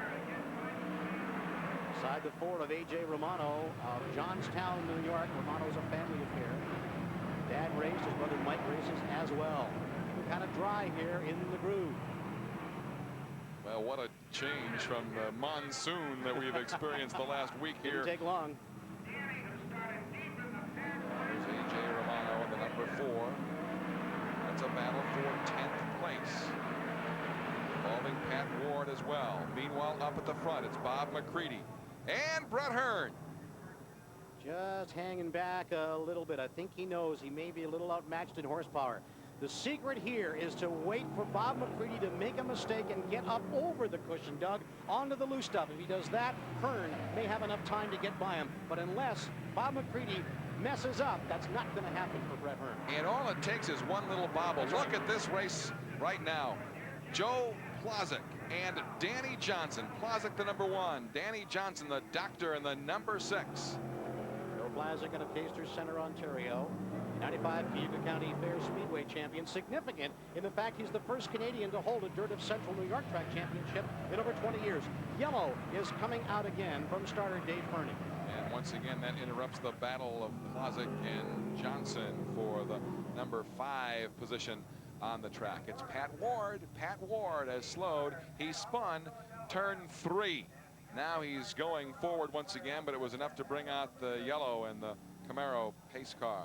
Side the 4 of A.J. Romano of Johnstown, New York. Romano's a family affair. Dad raced, his brother Mike races as well. We're kind of dry here in the groove. Well, what a change from the monsoon that we've experienced the last week here. Didn't take long. There's A.J. Romano in the number 4. That's a battle for 10th place. Involving Pat Ward as well. Meanwhile, up at the front, it's Bob McCready and Brett Hearn. Just hanging back a little bit. I think he knows he may be a little outmatched in horsepower. The secret here is to wait for Bob McCready to make a mistake and get up over the cushion, Doug, onto the loose stuff. If he does that, Hearn may have enough time to get by him. But unless Bob McCready messes up, that's not going to happen for Brett Hearn. And all it takes is one little bobble. Look at this race right now. Joe Plazek and Danny Johnson. Plazek, the number 1. Danny Johnson, the doctor, and the number 6. Joe Plazek out of Caister Center, Ontario. 95 Cayuga County Fair Speedway champion. Significant in the fact he's the first Canadian to hold a Dirt of Central New York Track championship in over 20 years. Yellow is coming out again from starter Dave Fernie. And once again, that interrupts the battle of Plazek and Johnson for the number 5 position on the track. It's Pat Ward. Pat Ward has slowed. He spun turn 3. Now he's going forward once again, but it was enough to bring out the yellow and the Camaro pace car.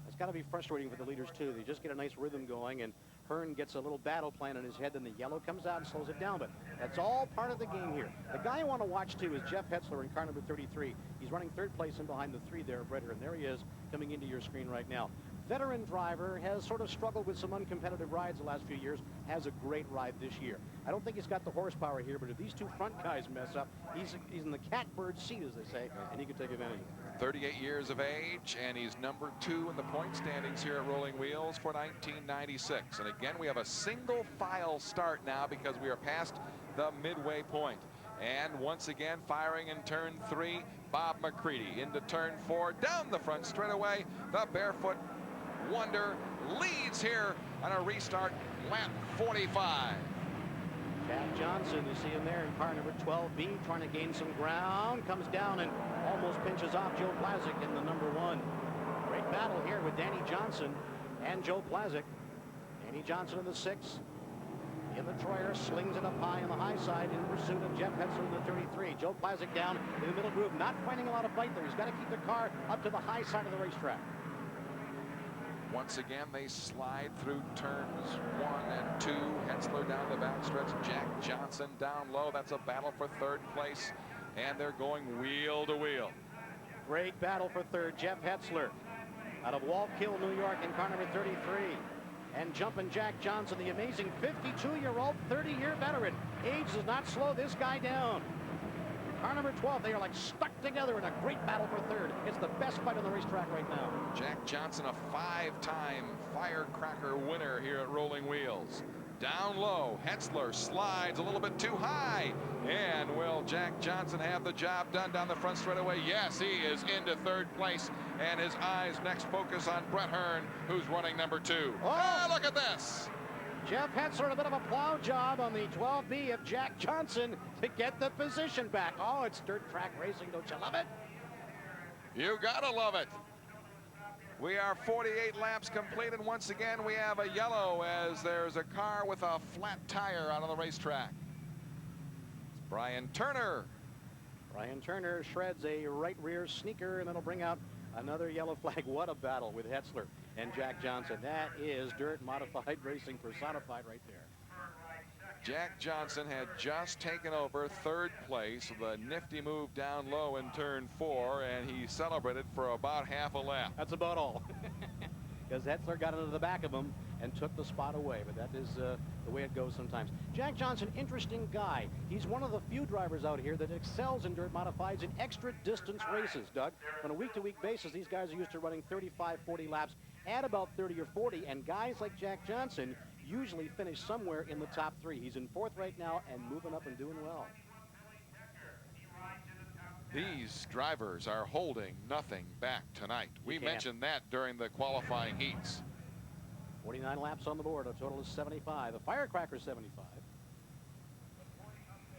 It's got to be frustrating for the leaders, too. They just get a nice rhythm going, and Hearn gets a little battle plan in his head, then the yellow comes out and slows it down. But that's all part of the game here. The guy I want to watch, too, is Jeff Hetzler in car number 33. He's running 3rd place in behind the 3 there, Brett Hearn. There he is coming into your screen right now. Veteran driver, has sort of struggled with some uncompetitive rides the last few years, has a great ride this year. I don't think he's got the horsepower here, but if these 2 front guys mess up, he's in the catbird seat, as they say, and he can take advantage of it. 38 years of age, and he's number 2 in the point standings here at Rolling Wheels for 1996. And again, we have a single file start now because we are past the midway point. And once again, firing in turn 3, Bob McCready into turn 4, down the front straightaway. The Barefoot Wonder leads here on a restart, lap 45. Chad Johnson, you see him there in car number 12B, trying to gain some ground, comes down and almost pinches off Joe Plazek in the number 1. Great battle here with Danny Johnson and Joe Plazek. Danny Johnson in the 6. In the Troyer, slings it up high on the high side in pursuit of Jeff Hetzler in the 33. Joe Plazek down in the middle groove, not finding a lot of fight there. He's got to keep the car up to the high side of the racetrack. Once again, they slide through turns 1 and 2. Hetzler down the backstretch. Jack Johnson down low. That's a battle for 3rd place. And they're going wheel to wheel. Great battle for 3rd. Jeff Hetzler out of Wallkill, New York in car number 33. And jumping Jack Johnson, the amazing 52-year-old, 30-year veteran. Age does not slow this guy down. Car number 12, they are like stuck together in a great battle for 3rd. It's the best fight on the racetrack right now. Jack Johnson, a 5-time Firecracker winner here at Rolling Wheels. Down low, Hetzler slides a little bit too high. And will Jack Johnson have the job done down the front straightaway? Yes, he is into 3rd place. And his eyes next focus on Brett Hearn, who's running number 2. Oh, look at this. Jeff Hetzler, a bit of a plow job on the 12B of Jack Johnson to get the position back. Oh, it's dirt track racing. Don't you love it? You gotta love it. We are 48 laps complete, and once again we have a yellow as there's a car with a flat tire out on the racetrack. It's Brian Turner. Brian Turner shreds a right rear sneaker, and that'll bring out another yellow flag. What a battle with Hetzler and Jack Johnson. That is dirt modified racing personified right there. Jack Johnson had just taken over 3rd place with a nifty move down low in turn 4, and he celebrated for about half a lap. That's about all. Because Hetzler got into the back of him and took the spot away, but that is the way it goes sometimes. Jack Johnson, interesting guy. He's one of the few drivers out here that excels in dirt modifieds in extra distance races, Doug. On a week-to-week basis, these guys are used to running 35, 40 laps at about 30 or 40, and guys like Jack Johnson usually finish somewhere in the top 3. He's in 4th right now and moving up and doing well. These drivers are holding nothing back tonight. We mentioned that during the qualifying heats. 49 laps on the board, a total of 75. The Firecracker 75.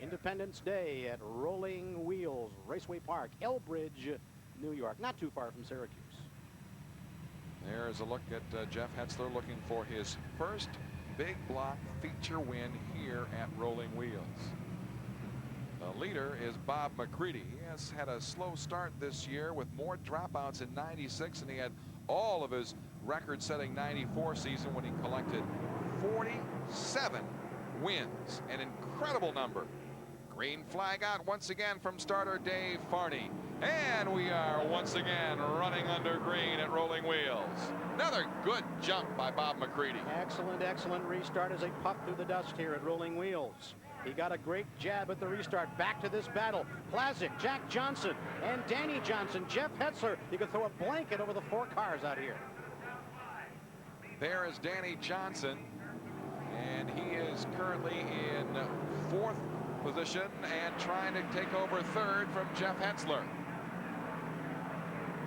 Independence Day at Rolling Wheels Raceway Park, Elbridge, New York. Not too far from Syracuse. There's a look at Jeff Hetzler looking for his first big block feature win here at Rolling Wheels. The leader is Bob McCready. He has had a slow start this year with more dropouts in 96 than he had all of his record-setting 94 season when he collected 47 wins. An incredible number. Green flag out once again from starter Dave Farney. And we are once again running under green at Rolling Wheels. Another good jump by Bob McCready. Excellent, excellent restart as they puff through the dust here at Rolling Wheels. He got a great jab at the restart. Back to this battle. Plazik, Jack Johnson, and Danny Johnson. Jeff Hetzler. You could throw a blanket over the 4 cars out here. There is Danny Johnson, and he is currently in 4th position and trying to take over 3rd from Jeff Hetzler.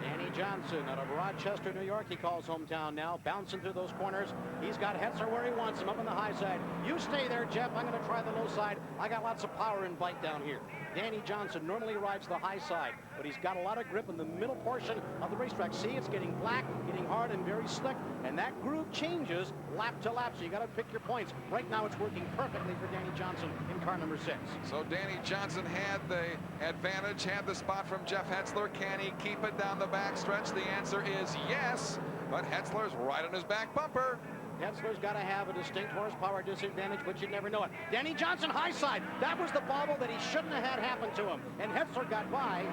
Danny Johnson out of Rochester, New York. He calls hometown now, bouncing through those corners. He's got Hetzler where he wants him, up on the high side. You stay there, Jeff. I'm going to try the low side. I got lots of power and bite down here. Danny Johnson normally rides the high side, but he's got a lot of grip in the middle portion of the racetrack. See, it's getting black, getting hard, and very slick, and that groove changes lap to lap, so you got to pick your points. Right now, it's working perfectly for Danny Johnson in car number 6. So Danny Johnson had the advantage, had the spot from Jeff Hetzler. Can he keep it down the backstretch? The answer is yes, but Hetzler's right on his back bumper. Hetzler's got to have a distinct horsepower disadvantage, but you'd never know it. Danny Johnson, high side. That was the bobble that he shouldn't have had happen to him. And Hetzler got by.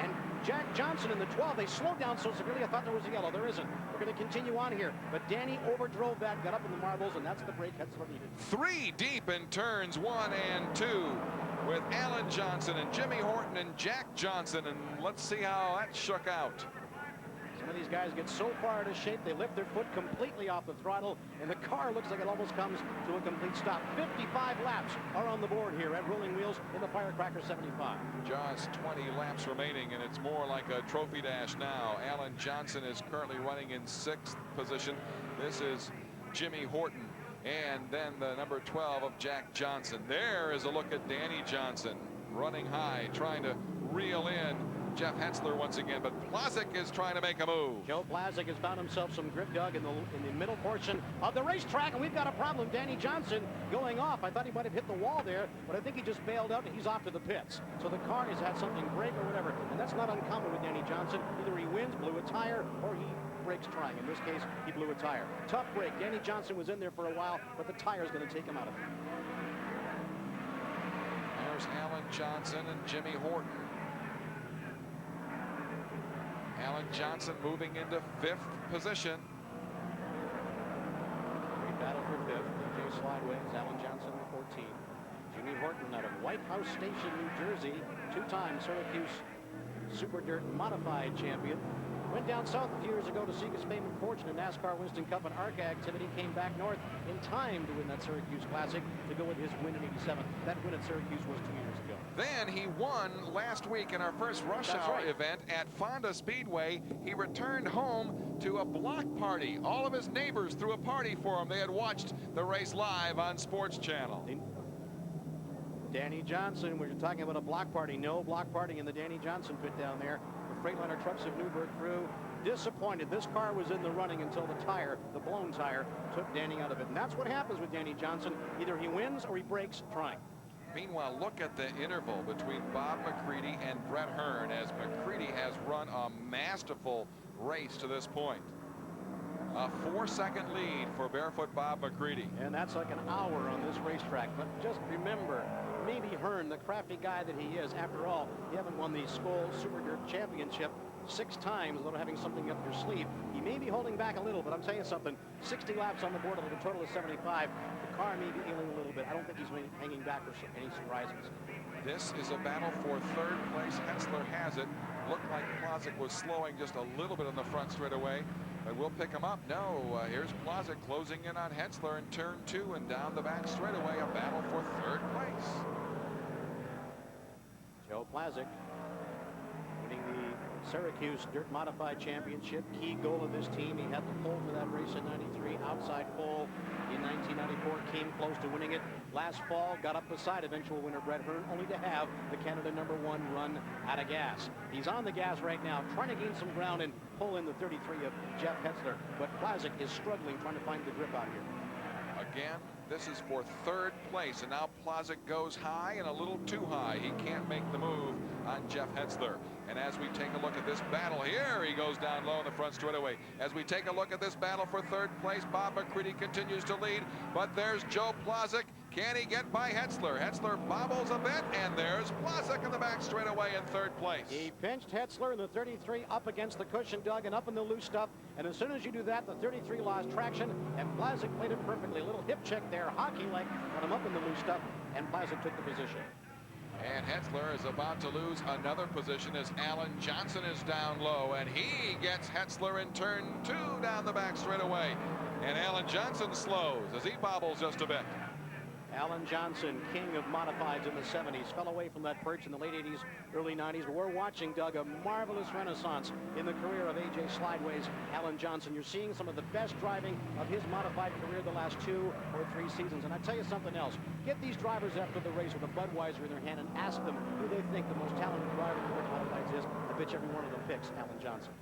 And Jack Johnson in the 12, they slowed down so severely I thought there was a yellow. There isn't. We're going to continue on here. But Danny overdrove that, got up in the marbles, and that's the break Hetzler needed. 3 deep in turns 1 and 2 with Alan Johnson and Jimmy Horton and Jack Johnson. And let's see how that shook out. Some of these guys get so far out of shape, they lift their foot completely off the throttle, and the car looks like it almost comes to a complete stop. 55 laps are on the board here at Rolling Wheels in the Firecracker 75. Just 20 laps remaining, and it's more like a trophy dash now. Alan Johnson is currently running in 6th position. This is Jimmy Horton, and then the number 12 of Jack Johnson. There is a look at Danny Johnson running high, trying to reel in Jeff Hetzler once again, but Plazik is trying to make a move. Joe Plazik has found himself some grip, Doug, in the middle portion of the racetrack, and we've got a problem. Danny Johnson going off. I thought he might have hit the wall there, but I think he just bailed out and he's off to the pits. So the car has had something break or whatever, and that's not uncommon with Danny Johnson. Either he wins, blew a tire, or he breaks trying. In this case, he blew a tire. Tough break. Danny Johnson was in there for a while, but the tire's going to take him out of it. There's Alan Johnson and Jimmy Horton. Alan Johnson moving into 5th position. Great battle for 5th. DJ Slideways, Alan Johnson 14. Jimmy Horton out of White House Station, New Jersey, 2-time Syracuse Super Dirt Modified champion. Went down south a few years ago to seek his fame and fortune in NASCAR Winston Cup and ARCA activity. Came back north in time to win that Syracuse Classic to go with his win in '87. That win at Syracuse was 2 years ago. Then he won last week in our first rush hour event at Fonda Speedway. He returned home to a block party. All of his neighbors threw a party for him. They had watched the race live on Sports Channel. Danny Johnson, we're talking about a block party. No block party in the Danny Johnson pit down there. The Freightliner trucks of Newburgh crew disappointed. This car was in the running until the tire, the blown tire, took Danny out of it. And that's what happens with Danny Johnson. Either he wins or he breaks trying. Meanwhile, look at the interval between Bob McCready and Brett Hearn, as McCready has run a masterful race to this point. A 4-second lead for Barefoot Bob McCready. And that's like an hour on this racetrack. But just remember, maybe Hearn, the crafty guy that he is, after all, you haven't won the Skoal Super Dirt Championship 6 times without having something up your sleeve. He may be holding back a little, but I'm telling you something, 60 laps on the board with a total of 75. The car may be ailing a little bit. I don't think he's hanging back for any surprises. This is a battle for 3rd place. Hetzler has it. Looked like Plazik was slowing just a little bit on the front straightaway, but we'll pick him up. No, here's Plazik closing in on Hetzler in turn 2 and down the back straightaway. A battle for 3rd place. Joe Plazik winning the Syracuse Dirt Modified Championship. Key goal of this team. He had the pole for that race in '93, outside pole in 1994. Came close to winning it last fall. Got up beside eventual winner Brett Hearn, only to have the Canada #1 run out of gas. He's on the gas right now, trying to gain some ground and pull in the 33 of Jeff Hetzler. But Plazik is struggling, trying to find the grip out here. Again, this is for 3rd place, and now Plazik goes high and a little too high. He can't make the move on Jeff Hetzler. And as we take a look at this battle here, he goes down low in the front straightaway. As we take a look at this battle for 3rd place, Bob McCready continues to lead, but there's Joe Plazik. Can he get by Hetzler? Hetzler bobbles a bit, and there's Plazek in the back straightaway in third place. He pinched Hetzler in the 33 up against the cushion, Doug, and up in the loose stuff. And as soon as you do that, the 33 lost traction, and Plazek played it perfectly. A little hip check there, hockey-like, got him up in the loose stuff, and Plazek took the position. And Hetzler is about to lose another position as Alan Johnson is down low, and he gets Hetzler in turn 2 down the back straightaway. And Alan Johnson slows as he bobbles just a bit. Alan Johnson, king of modifieds in the 70s, fell away from that perch in the late 80s, early 90s. But we're watching, Doug, a marvelous renaissance in the career of A.J. Slideways. Alan Johnson, you're seeing some of the best driving of his modified career the last 2 or 3 seasons. And I tell you something else. Get these drivers after the race with a Budweiser in their hand and ask them who they think the most talented driver in the modifieds is. I bet you every one of them picks Alan Johnson.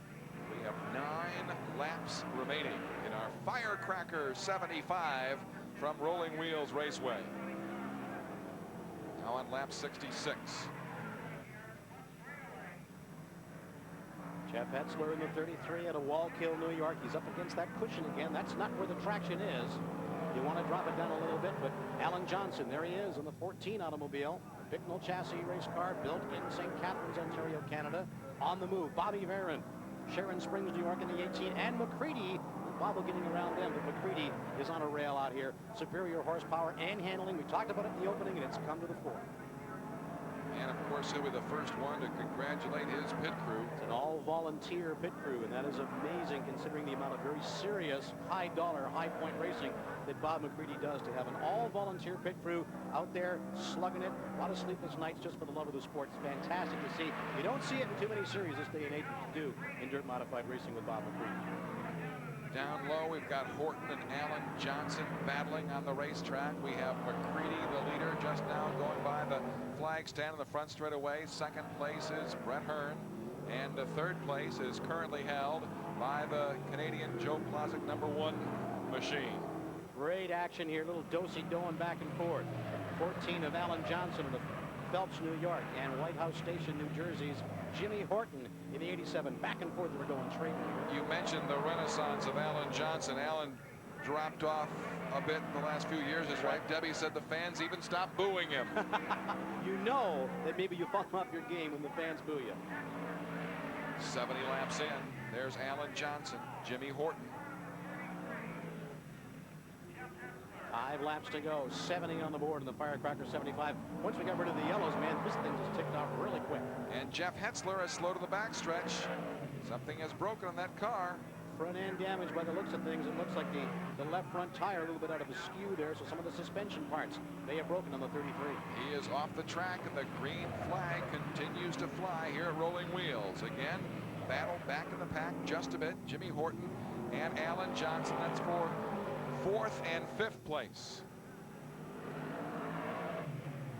We have 9 laps remaining in our Firecracker 75 from Rolling Wheels Raceway. Now on lap 66. Jeff Hetzler in the 33 at a Wallkill, New York. He's up against that cushion again. That's not where the traction is. You want to drop it down a little bit, but Alan Johnson, there he is in the 14 automobile. A Bicknell chassis race car built in St. Catharines, Ontario, Canada. On the move, Bobby Varon, Sharon Springs, New York in the 18, and McCready. Bobble getting around them, but McCready is on a rail out here. Superior horsepower and handling. We talked about it in the opening, and it's come to the fore. And of course, he'll be the first one to congratulate his pit crew. It's an all-volunteer pit crew, and that is amazing considering the amount of very serious, high-dollar, high-point racing that Bob McCready does. To have an all-volunteer pit crew out there slugging it, a lot of sleepless nights just for the love of the sport. It's fantastic to see. You don't see it in too many series this day and age, but you do in dirt modified racing with Bob McCready. Down low, we've got Horton and Alan Johnson battling on the racetrack. We have McCready, the leader, just now going by the flag stand in the front straightaway. Second place is Brett Hearn, and the third place is currently held by the Canadian Joe Plazek #1 machine. Great action here, little do-si-doing back and forth. 14 of Alan Johnson of Phelps, New York, and White House Station, New Jersey's Jimmy Horton in the 87. Back and forth, we're going straight. You mentioned the renaissance of Alan Johnson. Alan dropped off a bit in the last few years. His wife Debbie said the fans even stopped booing him. You know that maybe you fall off your game when the fans boo you. 70 laps in. There's Alan Johnson, Jimmy Horton. 5 laps to go, 70 on the board in the Firecracker 75. Once we got rid of the yellows, man, this thing just ticked off really quick. And Jeff Hetzler is slow to the backstretch. Something has broken on that car. Front end damage by the looks of things. It looks like the left front tire a little bit out of askew there, so some of the suspension parts may have broken on the 33. He is off the track, and the green flag continues to fly here at Rolling Wheels. Again, battle back in the pack just a bit. Jimmy Horton and Alan Johnson. That's for 4th and 5th place.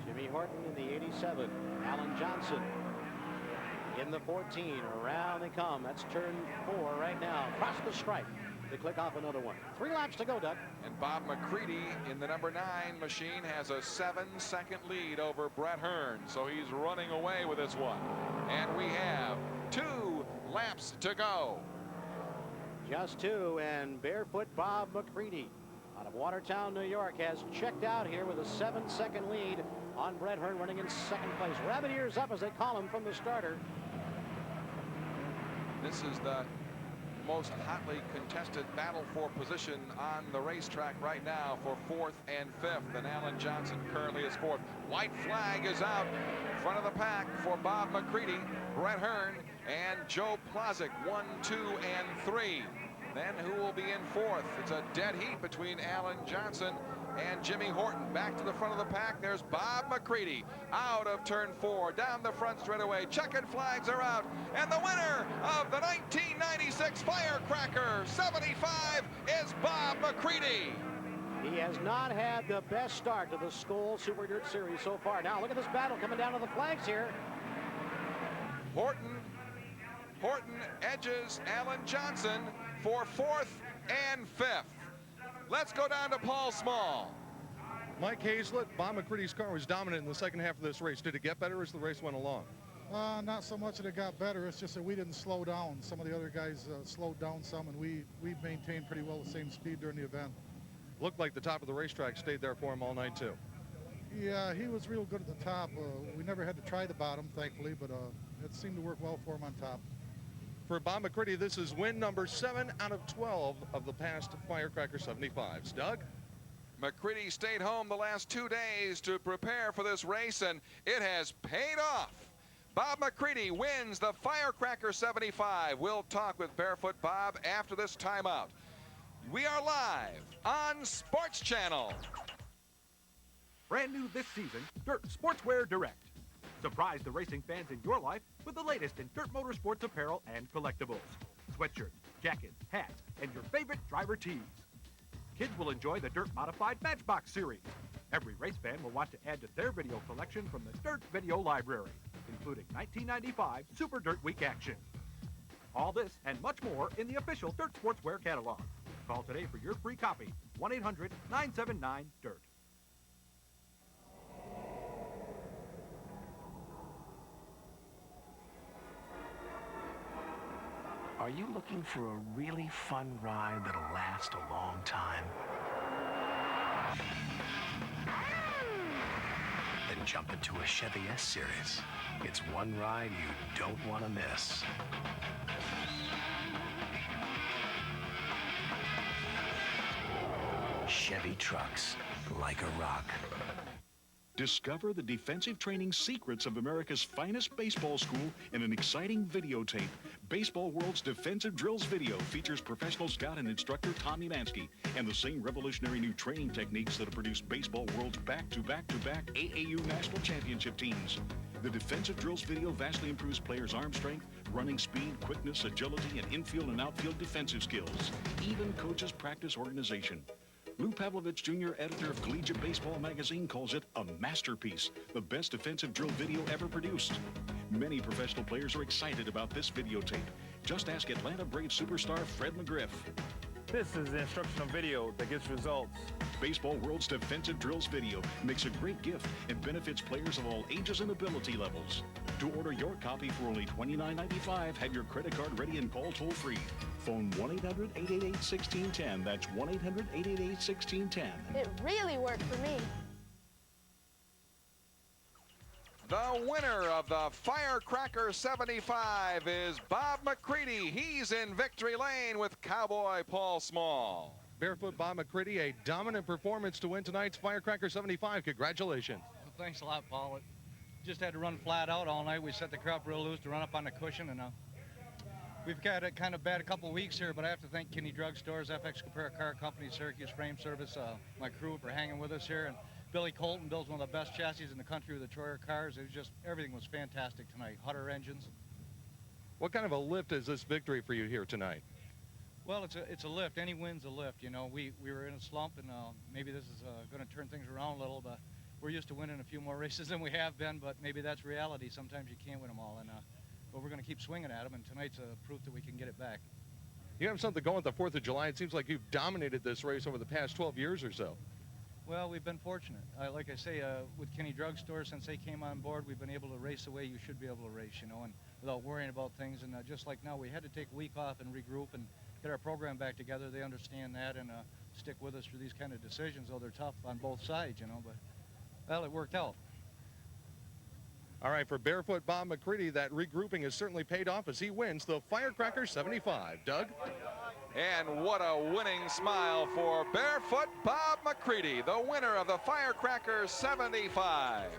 Jimmy Horton in the 87. Alan Johnson in the 14. Around they come. That's turn 4 right now. Across the stripe. They click off another one. 3 laps to go, Doug. And Bob McCready in the #9 machine has a 7-second lead over Brett Hearn. So he's running away with this one. And we have 2 laps to go. Just 2, and barefoot Bob McCready out of Watertown, New York, has checked out here with a 7-second lead on Brett Hearn, running in 2nd place. Rabbit ears up, as they call him, from the starter. This is the most hotly contested battle for position on the racetrack right now for 4th and 5th, and Alan Johnson currently is 4th. White flag is out front of the pack for Bob McCready, Brett Hearn, and Joe Plazek, 1, 2, and 3. Then who will be in 4th? It's a dead heat between Alan Johnson and Jimmy Horton. Back to the front of the pack, there's Bob McCready out of turn 4, down the front straightaway. Checkered flags are out, and the winner of the 1996 Firecracker 75 is Bob McCready. He has not had the best start to the Skoal Super Dirt Series so far. Now look at this battle coming down to the flags here. Horton edges Alan Johnson for 4th and 5th. Let's go down to Paul Small. Mike Hazlett, Bob McCready's car was dominant in the second half of this race. Did it get better as the race went along? Not so much that it got better. It's just that we didn't slow down. Some of the other guys slowed down some, and we maintained pretty well the same speed during the event. Looked like the top of the racetrack stayed there for him all night, too. Yeah, he was real good at the top. We never had to try the bottom, thankfully, but it seemed to work well for him on top. For Bob McCready, this is win number 7 out of 12 of the past Firecracker 75s. Doug? McCready stayed home the last 2 days to prepare for this race, and it has paid off. Bob McCready wins the Firecracker 75. We'll talk with Barefoot Bob after this timeout. We are live on Sports Channel. Brand new this season, DIRT Sportswear Direct. Surprise the racing fans in your life with the latest in DIRT Motorsports apparel and collectibles. Sweatshirts, jackets, hats, and your favorite driver tees. Kids will enjoy the DIRT Modified Matchbox series. Every race fan will want to add to their video collection from the DIRT Video Library, including 1995 Super Dirt Week action. All this and much more in the official DIRT Sportswear catalog. Call today for your free copy, 1-800-979-DIRT. Are you looking for a really fun ride that'll last a long time? Then jump into a Chevy S-Series. It's one ride you don't want to miss. Chevy trucks, like a rock. Discover the defensive training secrets of America's finest baseball school in an exciting videotape. Baseball World's Defensive Drills video features professional scout and instructor Tommy Mansky and the same revolutionary new training techniques that have produced Baseball World's back-to-back-to-back AAU national championship teams. The Defensive Drills video vastly improves players' arm strength, running speed, quickness, agility, and infield and outfield defensive skills. Even coaches practice organization. Lou Pavlovich, Jr., editor of Collegiate Baseball magazine, calls it a masterpiece, the best defensive drill video ever produced. Many professional players are excited about this videotape. Just ask Atlanta Braves superstar Fred McGriff. This is the instructional video that gets results. Baseball World's Defensive Drills video makes a great gift and benefits players of all ages and ability levels. To order your copy for only $29.95, have your credit card ready and call toll-free. Phone 1-800-888-1610. That's 1-800-888-1610. It really worked for me. The winner of the Firecracker 75 is Bob McCready. He's in victory lane with Cowboy Paul Small. Barefoot Bob McCready, a dominant performance to win tonight's Firecracker 75. Congratulations. Well, thanks a lot, Paul. Just had to run flat out all night. We set the crop real loose to run up on the cushion, and we've got it kind of bad a couple weeks here, but I have to thank Kinney Drug Stores, FX Compare Car Company, Syracuse Frame Service, my crew for hanging with us here, and Billy Colton builds one of the best chassis in the country with the Troyer cars. It was just, everything was fantastic tonight. Hutter engines. What kind of a lift is this victory for you here tonight? Well, it's a lift. Any win's a lift. You know, we were in a slump, and maybe this is going to turn things around a little, but we're used to winning a few more races than we have been, but maybe that's reality. Sometimes you can't win them all, and but we're going to keep swinging at them, and tonight's a proof that we can get it back. You have something going with the 4th of July. It seems like you've dominated this race over the past 12 years or so. Well, we've been fortunate. Like I say, with Kinney Drug Stores, since they came on board, we've been able to race the way you should be able to race, you know, and without worrying about things. And just like now, we had to take a week off and regroup and get our program back together. They understand that and stick with us through these kind of decisions, though they're tough on both sides, you know. But, well, it worked out. All right, for Barefoot Bob McCready, that regrouping has certainly paid off as he wins the Firecracker 75. Doug? And what a winning smile for Barefoot Bob McCready, the winner of the Firecracker 75.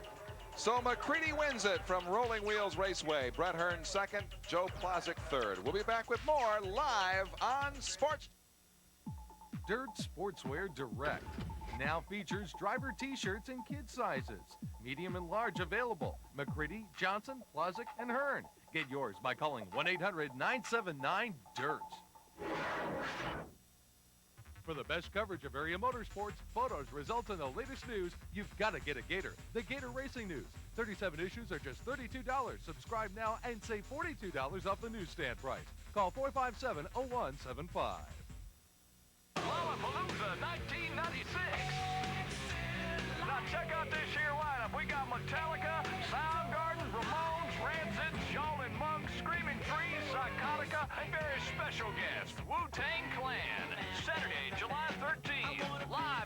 So McCready wins it from Rolling Wheels Raceway. Brett Hearn second, Joe Plazik third. We'll be back with more live on Sports. DIRT Sportswear Direct now features driver t-shirts in kid sizes. Medium and large available. McCready, Johnson, Plazik, and Hearn. Get yours by calling 1-800-979-DIRT. For the best coverage of area motorsports, photos, results, and the latest news, you've got to get a Gator. The Gator Racing News. 37 issues are just $32. Subscribe now and save $42 off the newsstand price. Call 457-0175. Lollapalooza 1996. Now check out this here lineup. We got Metallica, Soundgarden, Ramones, Rancid, Jolin Monk, Screaming Trees, Psychotica, and very special guest, Wu-Tang Clan. Saturday, July 13th, live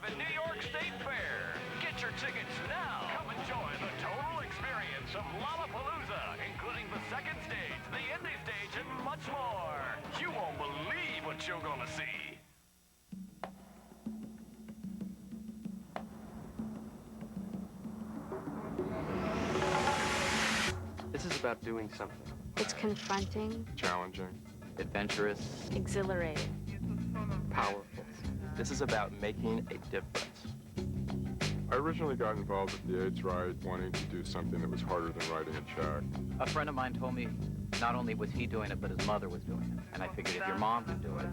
much more. You won't believe what you're gonna see. This is about doing something. It's confronting, Challenging. Adventurous. exhilarating. Powerful. This is about making a difference. I originally got involved with the AIDS ride wanting to do something that was harder than writing a check. A friend of mine told me not only was he doing it, but his mother was doing it. And I figured if your mom can do it,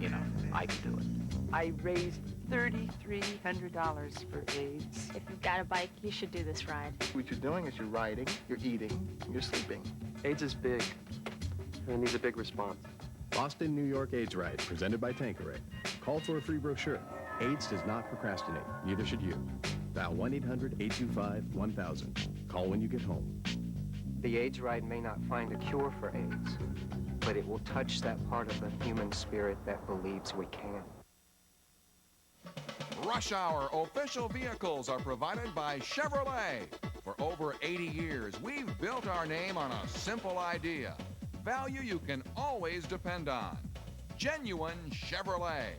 you know, I can do it. I raised $3,300 for AIDS. If you've got a bike, you should do this ride. What you're doing is you're riding, you're eating, you're sleeping. AIDS is big, and it needs a big response. Boston, New York AIDS Ride, presented by Tanqueray. Call for a free brochure. AIDS does not procrastinate, neither should you. Dial 1-800-825-1000. Call when you get home. The AIDS ride may not find a cure for AIDS, but it will touch that part of the human spirit that believes we can. Rush Hour official vehicles are provided by Chevrolet. For over 80 years, we've built our name on a simple idea. Value you can always depend on. Genuine Chevrolet.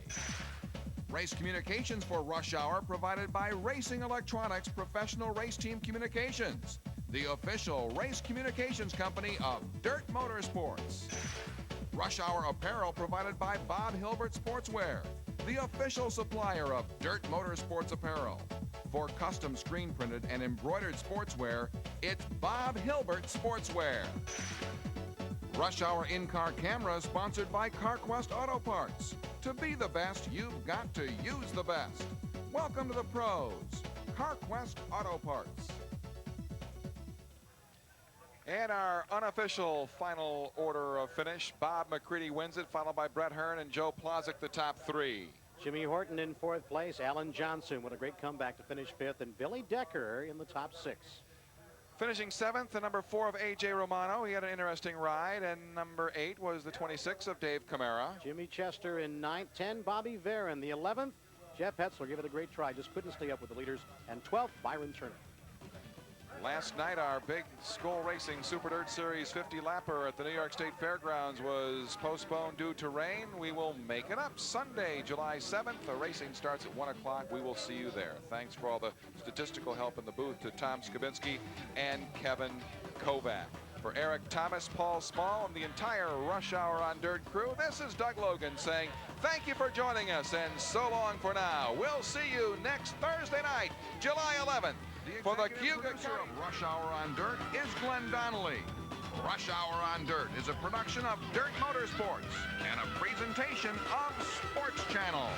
Race communications for Rush Hour provided by Racing Electronics Professional Race Team Communications, the official race communications company of DIRT Motorsports. Rush Hour apparel provided by Bob Hilbert Sportswear, the official supplier of DIRT Motorsports apparel. For custom screen printed and embroidered sportswear, it's Bob Hilbert Sportswear. Rush Hour in-car camera sponsored by CarQuest Auto Parts. To be the best, you've got to use the best. Welcome to the pros. CarQuest Auto Parts. And our unofficial final order of finish, Bob McCready wins it, followed by Brett Hearn and Joe Plozak, the top three. Jimmy Horton in fourth place. Alan Johnson with a great comeback to finish fifth. And Billy Decker in the top six. Finishing seventh, the number 4 of A.J. Romano. He had an interesting ride. And number 8 was the 26 of Dave Camara. Jimmy Chester in ninth. 10, Bobby Varon. The 11th, Jeff Hetzler. Give it a great try. Just couldn't stay up with the leaders. And 12th, Byron Turner. Last night, our big Skull Racing Super Dirt Series 50 lapper at the New York State Fairgrounds was postponed due to rain. We will make it up Sunday, July 7th. The racing starts at 1 o'clock. We will see you there. Thanks for all the statistical help in the booth to Tom Skabinski and Kevin Kovac. For Eric Thomas, Paul Small, and the entire Rush Hour on Dirt crew, this is Doug Logan saying thank you for joining us and so long for now. We'll see you next Thursday night, July 11th. For the Cayuga County Rush Hour on Dirt is Glenn Donnelly. Rush Hour on Dirt is a production of DIRT Motorsports and a presentation of Sports Channel.